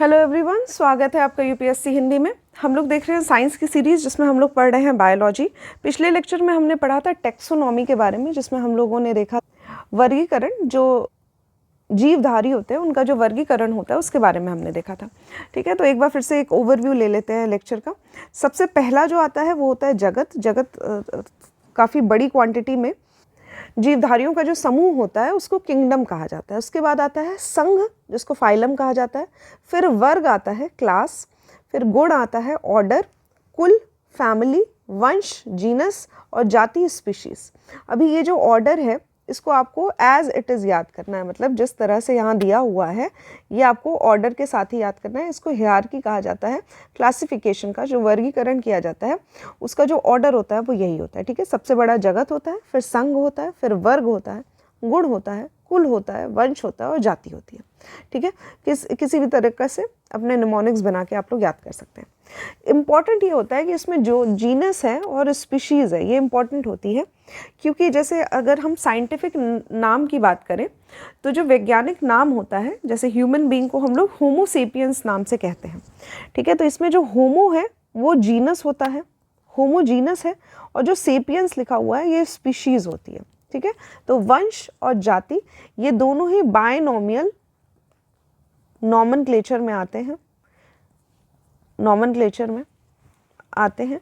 Hello everyone, स्वागत है आपका यूपीएससी हिंदी में। हम लोग देख रहे हैं साइंस की सीरीज़ जिसमें हम लोग पढ़ रहे हैं बायोलॉजी। पिछले लेक्चर में हमने पढ़ा था टेक्सोनॉमी के बारे में, जिसमें हम लोगों ने देखा वर्गीकरण, जो जीवधारी होते हैं उनका जो वर्गीकरण होता है उसके बारे में हमने देखा था। ठीक है, तो एक बार फिर से एक ओवरव्यू ले लेते हैं लेक्चर का। सबसे पहला जो आता है वो होता है जगत। जगत काफ़ी बड़ी क्वांटिटी में जीवधारियों का जो समूह होता है उसको किंगडम कहा जाता है। उसके बाद आता है संघ, जिसको फाइलम कहा जाता है। फिर वर्ग आता है क्लास। फिर गुण आता है ऑर्डर, कुल, फैमिली, वंश, जीनस और जाति स्पीशीज। अभी ये जो ऑर्डर है इसको आपको एज इट इज़ याद करना है, मतलब जिस तरह से यहाँ दिया हुआ है ये आपको ऑर्डर के साथ ही याद करना है। इसको हियरार्की कहा जाता है। क्लासिफिकेशन का जो वर्गीकरण किया जाता है उसका जो ऑर्डर होता है वो यही होता है। ठीक है, सबसे बड़ा जगत होता है, फिर संघ होता है, फिर वर्ग होता है, गुण होता है, कुल होता है, वंश होता है और जाति होती है। ठीक है, किसी भी तरीके से अपने निमोनिक्स बना के आप लोग याद कर सकते हैं। इम्पॉर्टेंट ये होता है कि इसमें जो जीनस है और स्पीशीज़ है ये इम्पॉर्टेंट होती है, क्योंकि जैसे अगर हम साइंटिफिक नाम की बात करें तो जो वैज्ञानिक नाम होता है, जैसे ह्यूमन बीइंग को हम लोग होमो सेपियंस नाम से कहते हैं। ठीक है, तो इसमें जो होमो है वो जीनस होता है, होमो जीनस है, और जो सेपियंस लिखा हुआ है ये स्पीशीज़ होती है। ठीक है, तो वंश और जाति ये दोनों ही बायनोमियल नॉमेनक्लेचर में आते हैं, नॉमेनक्लेचर में आते हैं,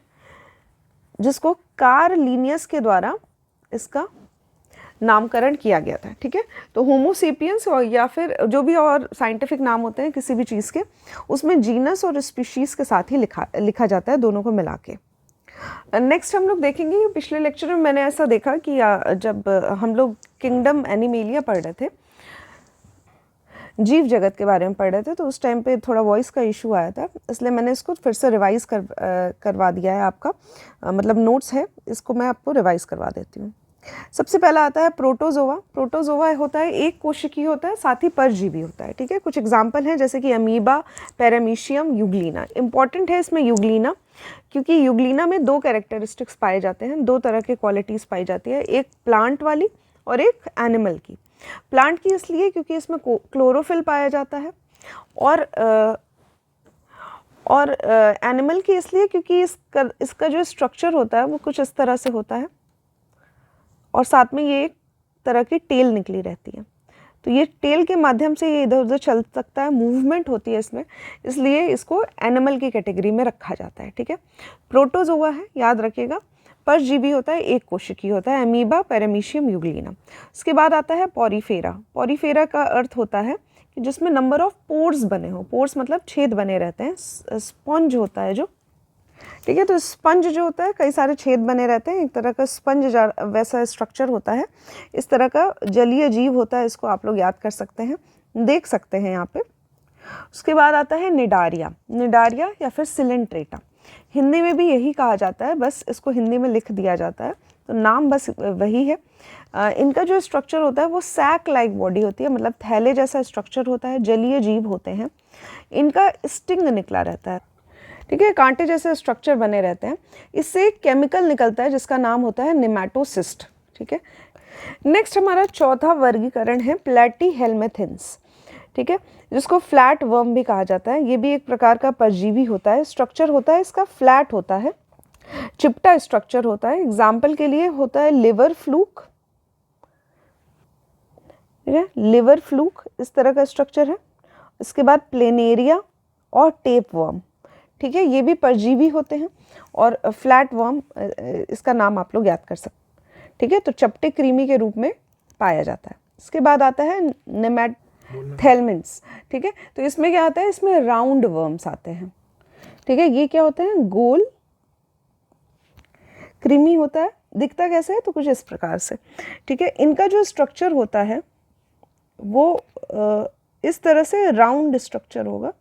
जिसको कार्ल लिनियस के द्वारा इसका नामकरण किया गया था। ठीक है, तो होमो सेपियंस और या फिर जो भी और साइंटिफिक नाम होते हैं किसी भी चीज़ के, उसमें जीनस और स्पीशीज़ के साथ ही लिखा जाता है, दोनों को मिला के। नेक्स्ट हम लोग देखेंगे, पिछले लेक्चर में मैंने ऐसा देखा कि जब हम लोग किंगडम एनिमेलिया पढ़ रहे थे, जीव जगत के बारे में पढ़ रहे थे, तो उस टाइम पे थोड़ा वॉइस का इशू आया था, इसलिए मैंने इसको फिर से रिवाइज़ करवा दिया है आपका। मतलब नोट्स है, इसको मैं आपको रिवाइज़ करवा देती हूँ। सबसे पहला आता है प्रोटोजोआ। प्रोटोजोआ होता है एक कोशिकीय होता है, साथ ही परजीवी होता है। ठीक है, कुछ एग्जाम्पल हैं जैसे कि अमीबा, पैरामीशियम, यूग्लिना। इंपॉर्टेंट है इसमें यूग्लिना, क्योंकि यूग्लिना में दो कैरेक्टरिस्टिक्स पाए जाते हैं, दो तरह के क्वालिटीज़ पाई जाती है, एक प्लांट वाली और एक एनिमल की। प्लांट की इसलिए क्योंकि इसमें क्लोरोफिल पाया जाता है, और एनिमल की इसलिए क्योंकि इसका जो स्ट्रक्चर होता है वो कुछ इस तरह से होता है, और साथ में ये एक तरह की टेल निकली रहती है, तो ये टेल के माध्यम से ये इधर उधर चल सकता है, मूवमेंट होती है इसमें, इसलिए इसको एनिमल की कैटेगरी में रखा जाता है। ठीक है, प्रोटोजोआ है, याद रखिएगा। परजीवी होता है, एक कोशिकीय होता है, अमीबा, पैरामीशियम, यूग्लिना। उसके बाद आता है पॉरीफेरा। पॉरीफेरा का अर्थ होता है कि जिसमें नंबर ऑफ पोर्स बने हो, पोर्स मतलब छेद बने रहते हैं, स्पंज होता है जो। ठीक है, तो स्पंज जो होता है कई सारे छेद बने रहते हैं, एक तरह का स्पंज वैसा स्ट्रक्चर होता है, इस तरह का जलीय जीव होता है, इसको आप लोग याद कर सकते हैं, देख सकते हैं यहाँ पे। उसके बाद आता है निडारिया। निडारिया या फिर सिलेंट्रेटा, हिंदी में भी यही कहा जाता है, बस इसको हिंदी में लिख दिया जाता है, तो नाम बस वही है। इनका जो स्ट्रक्चर होता है वो सैक लाइक बॉडी होती है, मतलब थैले जैसा स्ट्रक्चर होता है, जलीय जीव होते हैं, इनका स्टिंग निकला रहता है। ठीक है, कांटे जैसे स्ट्रक्चर बने रहते हैं, इससे एक केमिकल निकलता है जिसका नाम होता है नेमाटोसिस्ट। ठीक है, नेक्स्ट हमारा चौथा वर्गीकरण है प्लैटीहेल्मिन्थ्स। ठीक है, जिसको फ्लैट वर्म भी कहा जाता है, ये भी एक प्रकार का परजीवी होता है। स्ट्रक्चर होता है इसका फ्लैट होता है, चिपटा स्ट्रक्चर होता है। एग्जाम्पल के लिए होता है लिवर फ्लूक। ठीक है, लिवर फ्लूक इस तरह का स्ट्रक्चर है। इसके बाद प्लेनेरिया और टेप वर्म। ठीक है, ये भी परजीवी होते हैं, और फ्लैट वर्म इसका नाम आप लोग याद कर सकते हैं। ठीक है, तो चपटे कृमि के रूप में पाया जाता है। इसके बाद आता है नेमाथेल्मिन्थ्स। ठीक है, तो इसमें क्या आता है, इसमें राउंड वर्म्स आते हैं। ठीक है, ये क्या होते हैं, गोल कृमि होता है, दिखता कैसे है तो कुछ इस प्रकार से। ठीक है, इनका जो स्ट्रक्चर होता है वो इस तरह से राउंड स्ट्रक्चर होगा,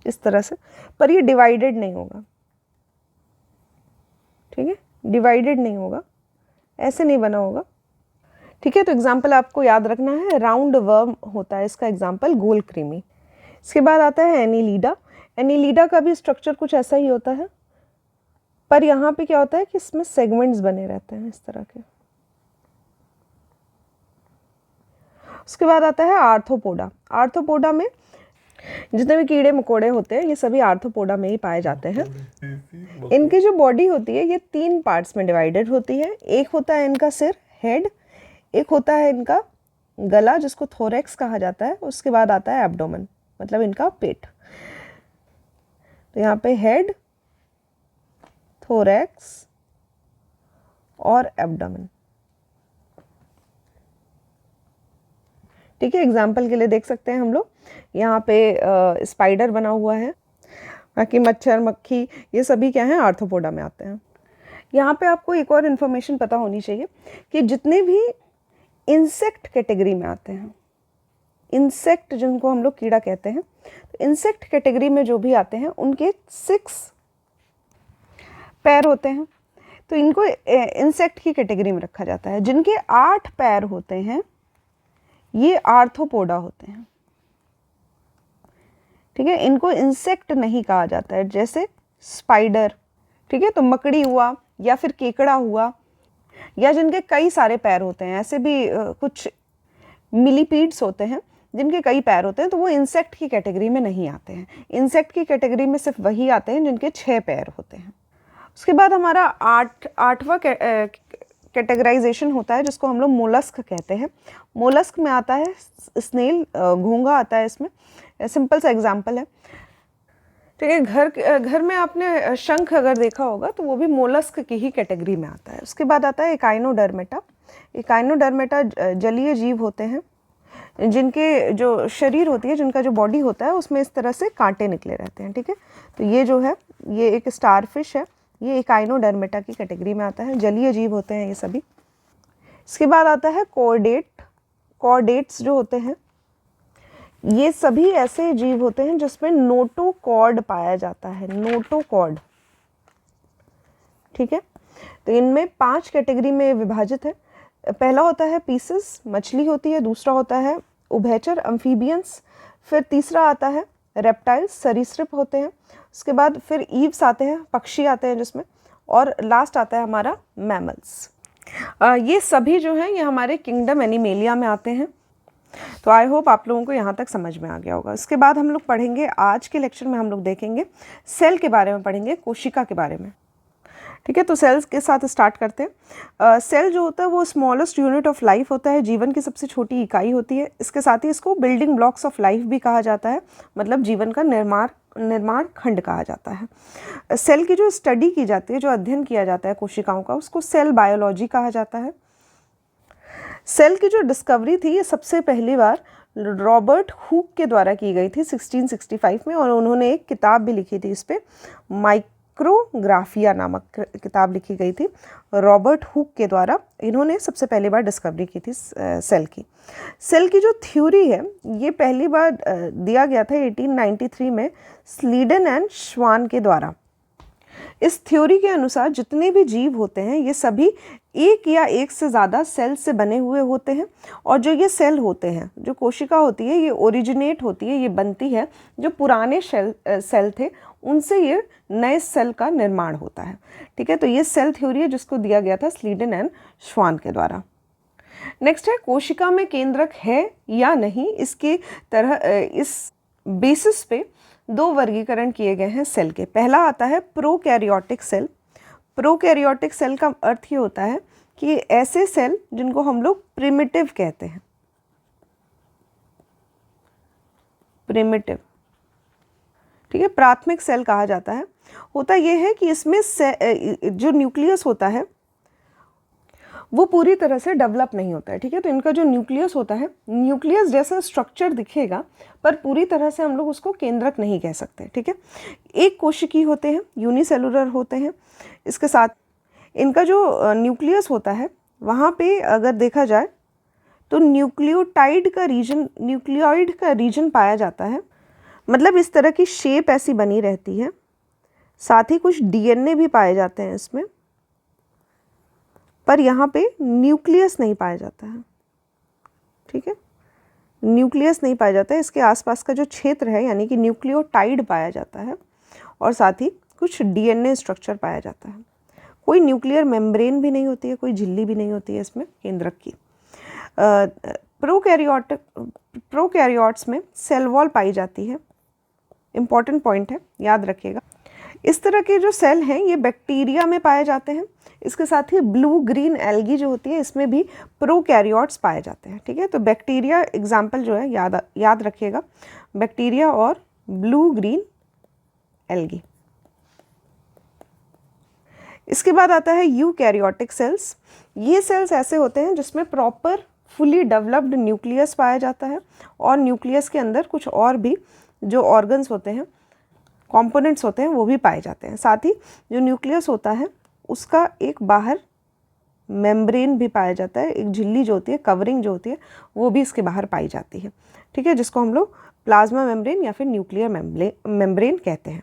इस तरह से, पर ये डिवाइडेड नहीं होगा। ठीक है, डिवाइडेड नहीं होगा, ऐसे नहीं बना होगा। ठीक है, तो एग्जाम्पल आपको याद रखना है, राउंड वर्म होता है इसका एग्जाम्पल, गोल कृमि। इसके बाद आता है एनीलिडा। एनीलिडा का भी स्ट्रक्चर कुछ ऐसा ही होता है, पर यहाँ पे क्या होता है कि इसमें सेगमेंट्स बने रहते हैं इस तरह के। उसके बाद आता है आर्थ्रोपोडा। आर्थ्रोपोडा में जितने भी कीड़े मकोड़े होते हैं ये सभी आर्थ्रोपोडा में ही पाए जाते हैं। इनकी जो बॉडी होती है ये 3 पार्ट्स में डिवाइडेड होती है। एक होता है इनका सिर, हेड, एक होता है इनका गला जिसको थोरैक्स कहा जाता है, उसके बाद आता है एब्डोमेन मतलब इनका पेट। तो यहाँ पे हेड, थोरैक्स और एब्डोमेन। ठीक है, एग्जाम्पल के लिए देख सकते हैं हम लोग यहाँ पे स्पाइडर बना हुआ है, बाकी मच्छर मक्खी ये सभी क्या हैं, आर्थ्रोपोडा में आते हैं। यहाँ पे आपको एक और इन्फॉर्मेशन पता होनी चाहिए कि जितने भी इंसेक्ट कैटेगरी में आते हैं, इंसेक्ट जिनको हम लोग कीड़ा कहते हैं, तो इंसेक्ट कैटेगरी में जो भी आते हैं उनके 6 पैर होते हैं, तो इनको इंसेक्ट की कैटेगरी में रखा जाता है। जिनके 8 पैर होते हैं ये आर्थ्रोपोडा होते हैं। ठीक है, इनको इंसेक्ट नहीं कहा जाता है, जैसे स्पाइडर, ठीक है, तो मकड़ी हुआ या फिर केकड़ा हुआ, या जिनके कई सारे पैर होते हैं, ऐसे भी कुछ मिलीपीड्स होते हैं जिनके कई पैर होते हैं, तो वो इंसेक्ट की कैटेगरी में नहीं आते हैं। इंसेक्ट की कैटेगरी में सिर्फ वही आते हैं जिनके 6 पैर होते हैं। उसके बाद हमारा आठवां कैटेगराइजेशन होता है जिसको हम लोग मोलस्क कहते हैं। मोलस्क में आता है स्नेल, घोंघा आता है इसमें, सिंपल सा एग्जांपल है। ठीक है, घर में आपने शंख अगर देखा होगा तो वो भी मोलस्क की ही कैटेगरी में आता है। उसके बाद आता है एकाइनोडर्मेटा। एकाइनोडर्मेटा जलीय जीव होते हैं जिनके जो शरीर होती है, जिनका जो बॉडी होता है उसमें इस तरह से कांटे निकले रहते हैं। ठीक है, तो ये जो है ये एक स्टारफिश है, ये एकाइनोडर्मेटा की कैटेगरी में आता है, जलीय जीव होते हैं ये सभी। इसके बाद आता है कॉर्डेट। कॉर्डेट्स जो होते हैं ये सभी ऐसे जीव होते हैं जिसमें नोटोकॉर्ड पाया जाता है, नोटोकॉर्ड। ठीक है, तो इनमें 5 कैटेगरी में विभाजित है। पहला होता है पीसेस, मछली होती है। दूसरा होता है उभयचर, अम्फीबियंस। फिर तीसरा आता है रेप्टाइल्स, सरीसृप होते हैं। उसके बाद फिर ईव्स आते हैं, पक्षी आते हैं जिसमें, और लास्ट आता है हमारा मैमल्स। ये सभी जो हैं ये हमारे किंगडम एनिमेलिया में आते हैं। तो आई होप आप लोगों को यहाँ तक समझ में आ गया होगा। इसके बाद हम लोग पढ़ेंगे, आज के लेक्चर में हम लोग देखेंगे सेल के बारे में, पढ़ेंगे कोशिका के बारे में। ठीक है, तो सेल्स के साथ स्टार्ट करते हैं। सेल जो होता है वो स्मॉलेस्ट यूनिट ऑफ लाइफ होता है, जीवन की सबसे छोटी इकाई होती है। इसके साथ ही इसको बिल्डिंग ब्लॉक्स ऑफ लाइफ भी कहा जाता है, मतलब जीवन का निर्माण खंड कहा जाता है। सेल की जो स्टडी की जाती है, जो अध्ययन किया जाता है कोशिकाओं का, उसको सेल बायोलॉजी कहा जाता है। सेल की जो डिस्कवरी थी ये सबसे पहली बार रॉबर्ट हुक के द्वारा की गई थी 1665 में, और उन्होंने एक किताब भी लिखी थी, इस पर माइक्रोग्राफिया नामक किताब लिखी गई थी रॉबर्ट हुक के द्वारा। इन्होंने सबसे पहली बार डिस्कवरी की थी सेल की। सेल की जो थ्योरी है ये पहली बार दिया गया था 1893 में स्लीडन एंड श्वान के द्वारा। इस थ्योरी के अनुसार जितने भी जीव होते हैं ये सभी एक या एक से ज़्यादा सेल से बने हुए होते हैं, और जो ये सेल होते हैं, जो कोशिका होती है, ये ओरिजिनेट होती है, ये बनती है जो पुराने सेल थे उनसे ये नए सेल का निर्माण होता है। ठीक है, तो ये सेल थ्योरी है जिसको दिया गया था स्लीडन एंड श्वान के द्वारा। नेक्स्ट है कोशिका में केंद्रक है या नहीं, इसके तरह इस बेसिस पे 2 वर्गीकरण किए गए हैं सेल के। पहला आता है प्रोकैरियोटिक सेल। प्रोकैरियोटिक सेल का अर्थ ये होता है कि ऐसे सेल जिनको हम लोग प्रिमिटिव कहते हैं, प्रिमिटिव। ठीक है, प्राथमिक सेल कहा जाता है। होता यह है कि इसमें जो न्यूक्लियस होता है वो पूरी तरह से डेवलप नहीं होता है। ठीक है, तो इनका जो न्यूक्लियस होता है, न्यूक्लियस जैसा स्ट्रक्चर दिखेगा पर पूरी तरह से हम लोग उसको केंद्रक नहीं कह सकते। ठीक है, एक कोशिकी होते हैं, यूनिसेलुलर होते हैं। इसके साथ इनका जो न्यूक्लियस होता है वहाँ पे अगर देखा जाए तो न्यूक्लियोटाइड का रीजन पाया जाता है, मतलब इस तरह की शेप ऐसी बनी रहती है। साथ ही कुछ डीएनए भी पाए जाते हैं इसमें, पर यहाँ पे न्यूक्लियस नहीं पाया जाता है। ठीक है, न्यूक्लियस नहीं पाया जाता है। इसके आसपास का जो क्षेत्र है यानी कि न्यूक्लियोटाइड पाया जाता है, और साथ ही कुछ डीएनए स्ट्रक्चर पाया जाता है। कोई न्यूक्लियर मेम्ब्रेन भी नहीं होती है, कोई झिल्ली भी नहीं होती है इसमें केंद्रक की। प्रोकैरियोट्स में सेल वॉल पाई जाती है, इम्पॉर्टेंट पॉइंट है, याद रखिएगा। इस तरह के जो सेल हैं ये बैक्टीरिया में पाए जाते हैं। इसके साथ ही ब्लू ग्रीन एल्गी जो होती है इसमें भी प्रोकैरियोट्स पाए जाते हैं, ठीक है। तो बैक्टीरिया एग्जाम्पल जो है याद रखिएगा, बैक्टीरिया और ब्लू ग्रीन एल्गी। इसके बाद आता है यूकैरियोटिक सेल्स। ये सेल्स ऐसे होते हैं जिसमें प्रॉपर फुली डेवलप्ड न्यूक्लियस पाया जाता है और न्यूक्लियस के अंदर कुछ और भी जो ऑर्गन्स होते हैं, कंपोनेंट्स होते हैं, वो भी पाए जाते हैं। साथ ही जो न्यूक्लियस होता है उसका एक बाहर मेम्ब्रेन भी पाया जाता है, एक झिल्ली जो होती है, कवरिंग जो होती है, वो भी इसके बाहर पाई जाती है, ठीक है, जिसको हम लोग प्लाज्मा मेम्ब्रेन या फिर न्यूक्लियर मेम्ब्रेन कहते हैं।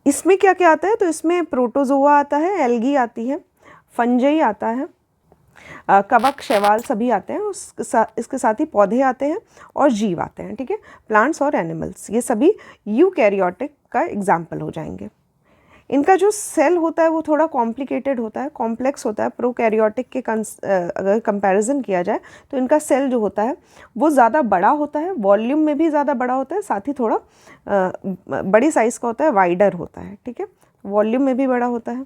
इसमें क्या क्या आता है, तो इसमें प्रोटोजोआ आता है, एल्गी आती है, फंजाई आता है, कवक, शैवाल सभी आते हैं। इसके साथ ही पौधे आते हैं और जीव आते हैं, ठीक है, प्लांट्स और एनिमल्स, ये सभी यूकैरियोटिक का एग्जाम्पल हो जाएंगे। इनका जो सेल होता है वो थोड़ा कॉम्प्लिकेटेड होता है, कॉम्प्लेक्स होता है। प्रोकैरियोटिक के अगर कंपैरिजन किया जाए तो इनका सेल जो होता है वो ज़्यादा बड़ा होता है, वॉल्यूम में भी ज़्यादा बड़ा होता है, साथ ही थोड़ा बड़ी साइज़ का होता है, वाइडर होता है, ठीक है, वॉल्यूम में भी बड़ा होता है।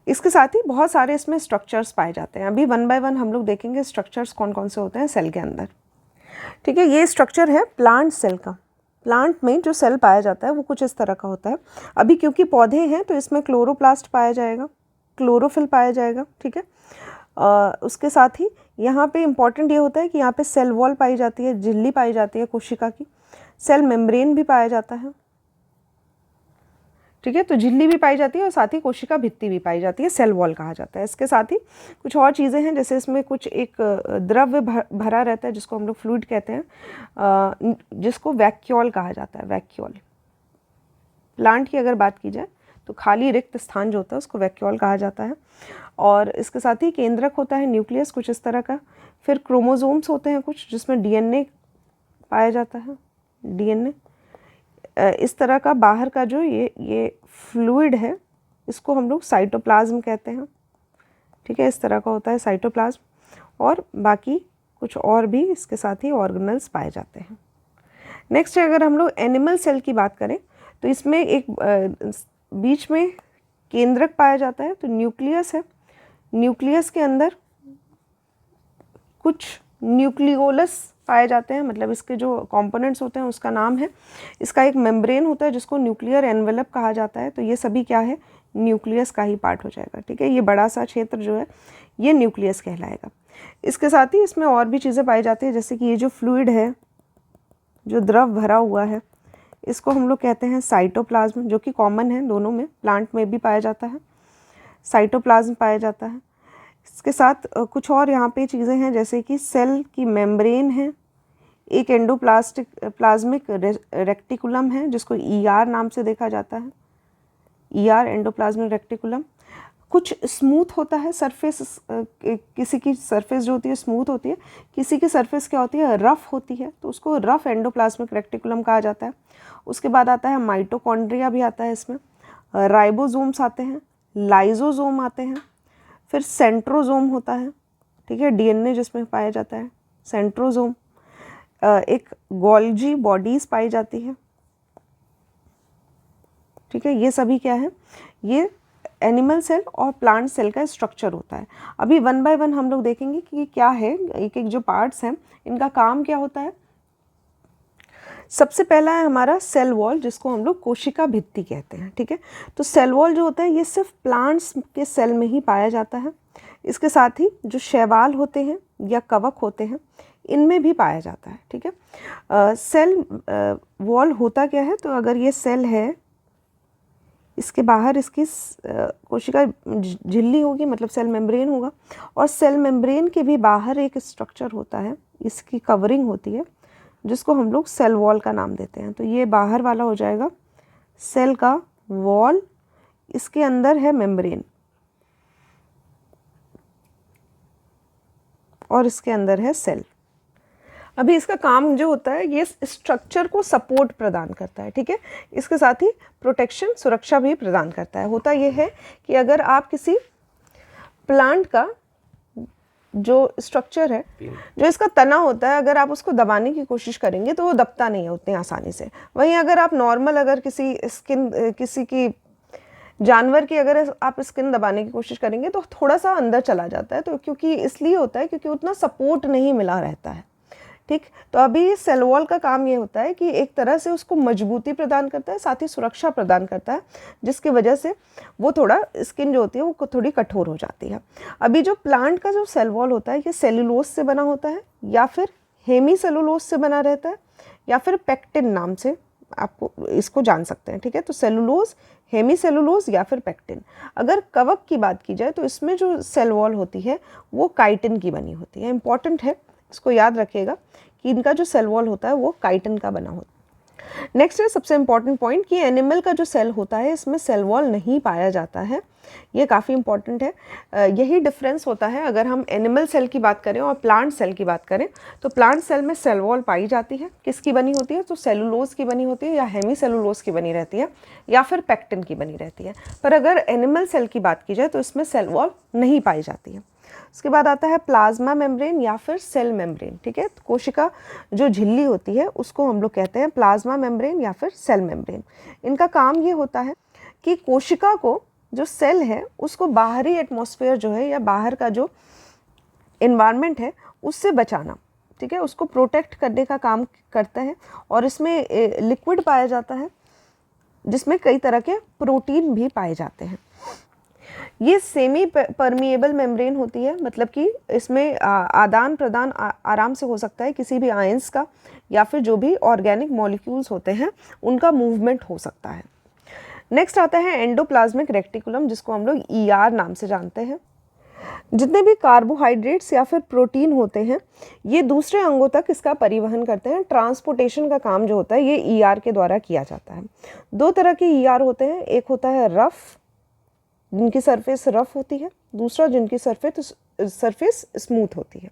इसके साथ ही बहुत सारे इसमें स्ट्रक्चर्स पाए जाते हैं। अभी वन बाय वन हम लोग देखेंगे स्ट्रक्चर्स कौन कौन से होते हैं सेल के अंदर, ठीक है। ये स्ट्रक्चर है प्लांट सेल का। प्लांट में जो सेल पाया जाता है वो कुछ इस तरह का होता है। अभी क्योंकि पौधे हैं तो इसमें क्लोरोप्लास्ट पाया जाएगा, क्लोरोफिल पाया जाएगा, ठीक है। उसके साथ ही यहाँ पे इम्पॉर्टेंट ये होता है कि यहाँ पे सेल वॉल पाई जाती है, झिल्ली पाई जाती है कोशिका की, सेल मेम्ब्रेन भी पाया जाता है, ठीक है। तो झिल्ली भी पाई जाती है और साथ ही कोशिका भित्ति भी पाई जाती है, सेल वॉल कहा जाता है। इसके साथ ही कुछ और चीज़ें हैं, जैसे इसमें कुछ एक द्रव्य भरा रहता है जिसको हम लोग फ्लूइड कहते हैं, जिसको वैक्यूल कहा जाता है, वैक्यूल। प्लांट की अगर बात की जाए तो खाली रिक्त स्थान जो होता है उसको वैक्यूल कहा जाता है। और इसके साथ ही केंद्रक होता है न्यूक्लियस कुछ इस तरह का, फिर क्रोमोसोम्स होते हैं कुछ जिसमें डीएनए पाया जाता है, डीएनए इस तरह का। बाहर का जो ये फ्लूइड है इसको हम लोग साइटोप्लाज्म कहते हैं, ठीक है, इस तरह का होता है साइटोप्लाज्म। और बाकी कुछ और भी इसके साथ ही ऑर्गेनल्स पाए जाते हैं। नेक्स्ट अगर हम लोग एनिमल सेल की बात करें तो इसमें एक बीच में केंद्रक पाया जाता है, तो न्यूक्लियस है, न्यूक्लियस के अंदर कुछ न्यूक्लियोलस पाए जाते हैं, मतलब इसके जो कंपोनेंट्स होते हैं उसका नाम है। इसका एक मेम्ब्रेन होता है जिसको न्यूक्लियर एनवेलप कहा जाता है। तो ये सभी क्या है, न्यूक्लियस का ही पार्ट हो जाएगा, ठीक है। ये बड़ा सा क्षेत्र जो है ये न्यूक्लियस कहलाएगा। इसके साथ ही इसमें और भी चीज़ें पाई जाती है, जैसे कि ये जो फ्लूइड है, जो द्रव भरा हुआ है, इसको हम लोग कहते हैं साइटोप्लाज्म, जो कि कॉमन है दोनों में, प्लांट में भी पाया जाता है, साइटोप्लाज्म पाया जाता है। इसके साथ कुछ और यहाँ पे चीज़ें हैं, जैसे कि सेल की मेम्ब्रेन है, एक प्लाज्मिक रेक्टिकुलम है जिसको ईआर नाम से देखा जाता है, ईआर एंडोप्लाज्मिक रेक्टिकुलम। कुछ स्मूथ होता है सरफेस, किसी की सरफेस जो होती है स्मूथ होती है, किसी की सरफेस क्या होती है, रफ होती है, तो उसको रफ एंडोप्लाज्मिक रेक्टिकुलम कहा जाता है। उसके बाद आता है माइटोकॉन्ड्रिया भी आता है इसमें, राइबोसोम्स आते हैं, लाइजोसोम आते हैं, फिर सेंट्रोसोम होता है, ठीक है, डीएनए जिसमें पाया जाता है, सेंट्रोसोम। एक गोल्जी बॉडीज़ पाई जाती है, ठीक है। ये सभी क्या है, ये एनिमल सेल और प्लांट सेल का स्ट्रक्चर होता है। अभी वन बाय वन हम लोग देखेंगे कि क्या है, एक एक जो पार्ट्स हैं इनका काम क्या होता है। सबसे पहला है हमारा सेल वॉल, जिसको हम लोग कोशिका भित्ति कहते हैं, ठीक है। तो सेल वॉल जो होता है ये सिर्फ प्लांट्स के सेल में ही पाया जाता है। इसके साथ ही जो शैवाल होते हैं या कवक होते हैं इनमें भी पाया जाता है, ठीक है। सेल वॉल होता क्या है, तो अगर ये सेल है, इसके बाहर इसकी कोशिका झिल्ली होगी, मतलब सेल मेम्ब्रेन होगा, और सेल मेम्ब्रेन के भी बाहर एक स्ट्रक्चर होता है, इसकी कवरिंग होती है, जिसको हम लोग सेल वॉल का नाम देते हैं। तो ये बाहर वाला हो जाएगा सेल का वॉल, इसके अंदर है मेम्ब्रेन और इसके अंदर है सेल। अभी इसका काम जो होता है ये स्ट्रक्चर को सपोर्ट प्रदान करता है, ठीक है। इसके साथ ही प्रोटेक्शन, सुरक्षा भी प्रदान करता है। होता ये है कि अगर आप किसी प्लांट का जो स्ट्रक्चर है, जो इसका तना होता है, अगर आप उसको दबाने की कोशिश करेंगे तो वो दबता नहीं है उतनी आसानी से। वहीं अगर आप नॉर्मल अगर किसी की जानवर की अगर आप स्किन दबाने की कोशिश करेंगे तो थोड़ा सा अंदर चला जाता है। तो क्योंकि इसलिए होता है क्योंकि उतना सपोर्ट नहीं मिला रहता है। ठीक, तो अभी सेल वॉल का काम ये होता है कि एक तरह से उसको मजबूती प्रदान करता है, साथ ही सुरक्षा प्रदान करता है, जिसकी वजह से वो थोड़ा स्किन जो होती है वो थोड़ी कठोर हो जाती है। अभी जो प्लांट का जो सेल वॉल होता है ये सेलुलोज से बना होता है, या फिर हेमी सेलुलोज से बना रहता है, या फिर पेक्टिन नाम से आपको इसको जान सकते हैं। ठीक है, तो सेलुलोज, हेमी सेलुलोज या फिर पेक्टिन। अगर कवक की बात की जाए तो इसमें जो सेल वॉल होती है वो काइटिन की बनी होती है। इंपॉर्टेंट है, इसको याद रखिएगा कि इनका जो सेल वॉल होता है वो काइटिन का बना होता है। नेक्स्ट है सबसे इम्पॉर्टेंट पॉइंट कि एनिमल का जो सेल होता है इसमें सेल वॉल नहीं पाया जाता है। ये काफ़ी इंपॉर्टेंट है। यही डिफरेंस होता है अगर हम एनिमल सेल की बात करें और प्लांट सेल की बात करें। तो प्लांट सेल में सेल वॉल पाई जाती है, किसकी बनी होती है, तो सेलुलोज की बनी होती है, या हेमी सेलुलोज की बनी रहती है, या फिर पेक्टिन की बनी रहती है। पर अगर एनिमल सेल की बात की जाए तो इसमें सेल वॉल नहीं पाई जाती है। उसके बाद आता है प्लाज्मा मेम्ब्रेन या फिर सेल मेम्ब्रेन। ठीक है, तो कोशिका जो झिल्ली होती है उसको हम लोग कहते हैं प्लाज्मा मेम्ब्रेन या फिर सेल मेम्ब्रेन। इनका काम ये होता है कि कोशिका को, जो सेल है उसको बाहरी एटमॉस्फेयर जो है या बाहर का जो इन्वायरमेंट है उससे बचाना। ठीक है, उसको प्रोटेक्ट करने का काम करता है। और इसमें लिक्विड पाया जाता है जिसमें कई तरह के प्रोटीन भी पाए जाते हैं। ये सेमी परमिएबल मेम्ब्रेन होती है, मतलब कि इसमें आदान प्रदान आराम से हो सकता है किसी भी आयंस का, या फिर जो भी ऑर्गेनिक मॉलिक्यूल्स होते हैं उनका मूवमेंट हो सकता है। नेक्स्ट आता है एंडोप्लाज्मिक रेक्टिकुलम, जिसको हम लोग ER नाम से जानते हैं। जितने भी कार्बोहाइड्रेट्स या फिर प्रोटीन होते हैं ये दूसरे अंगों तक इसका परिवहन करते हैं। ट्रांसपोर्टेशन का काम जो होता है ये ER के द्वारा किया जाता है। दो तरह के ER होते हैं, एक होता है रफ, जिनकी सरफेस रफ होती है, दूसरा जिनकी सरफेस स्मूथ होती है।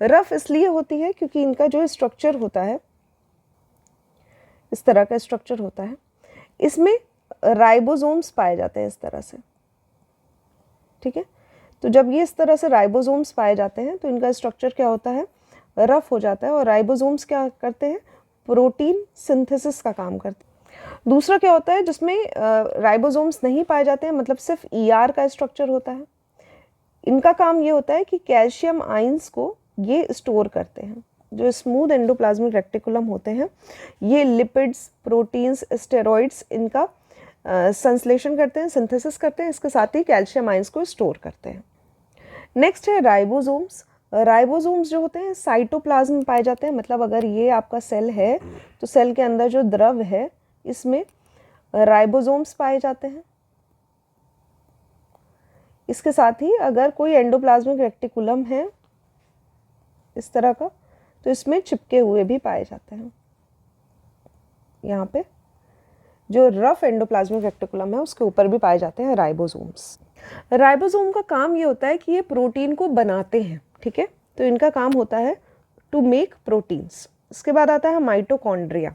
रफ इसलिए होती है क्योंकि इनका जो स्ट्रक्चर होता है इस तरह का स्ट्रक्चर होता है, इसमें राइबोसोम्स पाए जाते हैं इस तरह से। ठीक है, तो जब ये इस तरह से राइबोसोम्स पाए जाते हैं तो इनका स्ट्रक्चर क्या होता है, रफ हो जाता है। और राइबोसोम्स क्या करते हैं, प्रोटीन सिंथेसिस का काम करते हैं। दूसरा क्या होता है जिसमें राइबोसोम्स नहीं पाए जाते हैं, मतलब सिर्फ ER का स्ट्रक्चर होता है। इनका काम ये होता है कि कैल्शियम आयंस को ये स्टोर करते हैं। जो स्मूथ एंडोप्लाज्मिक रेक्टिकुलम होते हैं ये लिपिड्स, प्रोटीन्स, स्टेरॉइड्स इनका संश्लेषण करते हैं, सिंथेसिस करते हैं, इसके साथ ही कैल्शियम आयंस को स्टोर करते हैं। नेक्स्ट है राइबोसोम्स। राइबोसोम्स जो होते हैं साइटोप्लाज्म में पाए जाते हैं, मतलब अगर ये आपका सेल है तो सेल के अंदर जो द्रव है इसमें राइबोसोम्स पाए जाते हैं। इसके साथ ही अगर कोई एंडोप्लाज्मिक रेक्टिकुलम है इस तरह का तो इसमें चिपके हुए भी पाए जाते हैं। यहाँ पे जो रफ एंडोप्लाज्मिक रेक्टिकुलम है उसके ऊपर भी पाए जाते हैं राइबोसोम्स। राइबोसोम का काम ये होता है कि ये प्रोटीन को बनाते हैं। ठीक है, तो इनका काम होता है टू मेक प्रोटीन्स। इसके बाद आता है माइटोकॉन्ड्रिया।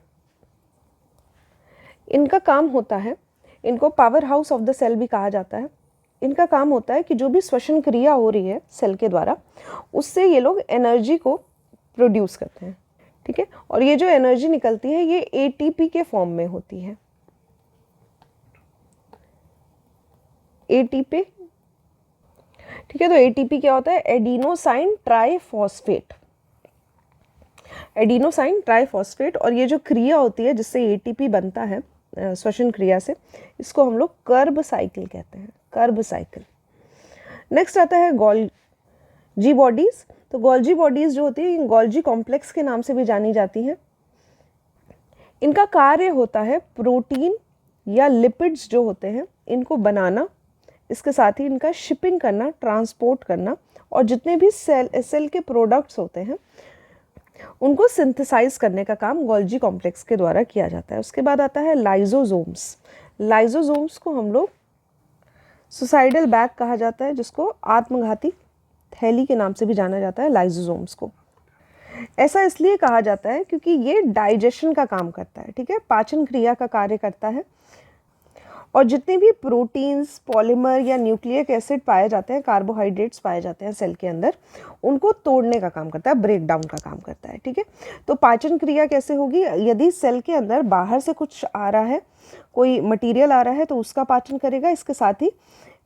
इनका काम होता है, इनको power house of the cell भी कहा जाता है। इनका काम होता है कि जो भी श्वसन क्रिया हो रही है सेल के द्वारा उससे ये लोग एनर्जी को प्रोड्यूस करते हैं। ठीक है, और ये जो एनर्जी निकलती है ये ATP के फॉर्म में होती है। ATP, ठीक है, तो ATP क्या होता है, एडिनोसाइन ट्राइफॉस्फेट। एडिनोसाइन ट्राइफॉस्फेट, और ये जो क्रिया होती है जिससे ATP बनता है श्वसन क्रिया से, इसको हम लोग कर्ब साइकिल कहते हैं, कर्ब साइकिल। नेक्स्ट आता है गोल्जी बॉडीज। तो गोल्जी बॉडीज जो होती है गोल्जी कॉम्प्लेक्स के नाम से भी जानी जाती हैं। इनका कार्य होता है प्रोटीन या लिपिड्स जो होते हैं इनको बनाना, इसके साथ ही इनका शिपिंग करना, ट्रांसपोर्ट करना, और जितने भी सेल के प्रोडक्ट्स होते हैं उनको सिंथेसाइज करने का काम गोल्जी कॉम्प्लेक्स के द्वारा किया जाता है। उसके बाद आता है लाइजोसोम्स। लाइजोसोम्स को हम लोग सुसाइडल बैग कहा जाता है, जिसको आत्मघाती थैली के नाम से भी जाना जाता है लाइजोसोम्स को। ऐसा इसलिए कहा जाता है क्योंकि ये डाइजेशन का काम करता है। ठीक है, पाचन क्रिया का कार्य करता है और जितने भी प्रोटीन्स, पॉलीमर या न्यूक्लिक एसिड पाए जाते हैं, कार्बोहाइड्रेट्स पाए जाते हैं सेल के अंदर, उनको तोड़ने का काम करता है, ब्रेक डाउन का काम करता है। ठीक है, तो पाचन क्रिया कैसे होगी? यदि सेल के अंदर बाहर से कुछ आ रहा है, कोई मटेरियल आ रहा है, तो उसका पाचन करेगा। इसके साथ ही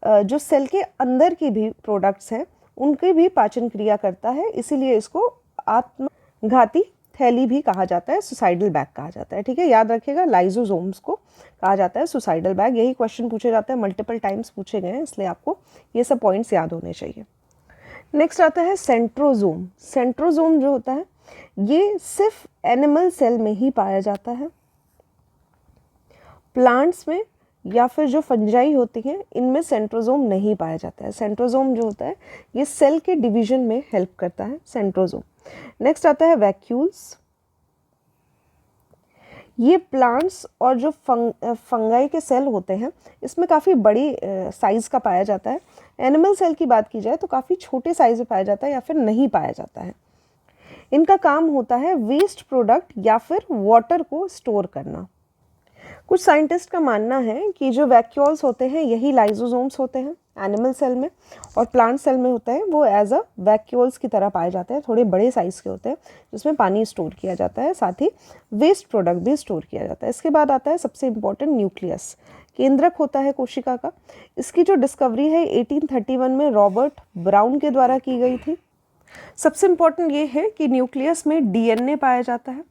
जो सेल के अंदर की भी प्रोडक्ट्स हैं उनकी भी पाचन क्रिया करता है, इसीलिए इसको आत्मघाती थैली भी कहा जाता है, सुसाइडल बैग कहा जाता है। ठीक है, याद रखिएगा, लाइजोसोम्स को कहा जाता है सुसाइडल बैग। यही क्वेश्चन पूछे जाते हैं, मल्टीपल टाइम्स पूछे गए हैं, इसलिए आपको ये सब पॉइंट्स याद होने चाहिए। नेक्स्ट आता है सेंट्रोजोम। सेंट्रोजोम जो होता है ये सिर्फ एनिमल सेल में ही पाया जाता है। प्लांट्स में या फिर जो फंजाई होती हैं इनमें सेंट्रोजोम नहीं पाया जाता है। सेंट्रोजोम जो होता है ये सेल के डिवीजन में हेल्प करता है, सेंट्रोजोम। नेक्स्ट आता है वैक्यूल्स। ये प्लांट्स और जो फंगाई के सेल होते हैं इसमें काफ़ी बड़ी साइज़ का पाया जाता है। एनिमल सेल की बात की जाए तो काफ़ी छोटे साइज़ में पाया जाता है या फिर नहीं पाया जाता है। इनका काम होता है वेस्ट प्रोडक्ट या फिर वाटर को स्टोर करना। कुछ साइंटिस्ट का मानना है कि जो वैक्यूल्स होते हैं यही लाइजोसोम्स होते हैं एनिमल सेल में, और प्लांट सेल में होता है वो एज अ वैक्यूल्स की तरह पाए जाते हैं, थोड़े बड़े साइज़ के होते हैं जिसमें पानी स्टोर किया जाता है, साथ ही वेस्ट प्रोडक्ट भी स्टोर किया जाता है। इसके बाद आता है सबसे इम्पॉर्टेंट न्यूक्लियस, केंद्रक होता है कोशिका का। इसकी जो डिस्कवरी है 1831 में रॉबर्ट ब्राउन के द्वारा की गई थी। सबसे इम्पॉर्टेंट ये है कि न्यूक्लियस में डीएनए पाया जाता है,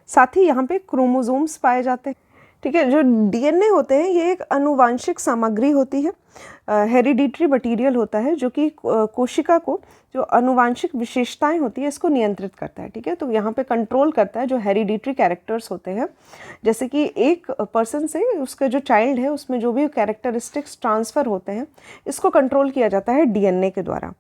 साथ ही यहाँ पे क्रोमोसोम्स पाए जाते हैं। ठीक है, जो डीएनए होते हैं ये एक आनुवांशिक सामग्री होती है, हेरिडिटरी मटेरियल होता है जो कि कोशिका को जो आनुवांशिक विशेषताएं होती है इसको नियंत्रित करता है। ठीक है, तो यहाँ पे कंट्रोल करता है जो हेरिडिटरी कैरेक्टर्स होते हैं, जैसे कि एक पर्सन से उसका जो चाइल्ड है उसमें जो भी कैरेक्टरिस्टिक्स ट्रांसफ़र होते हैं इसको कंट्रोल किया जाता है डीएनए के द्वारा।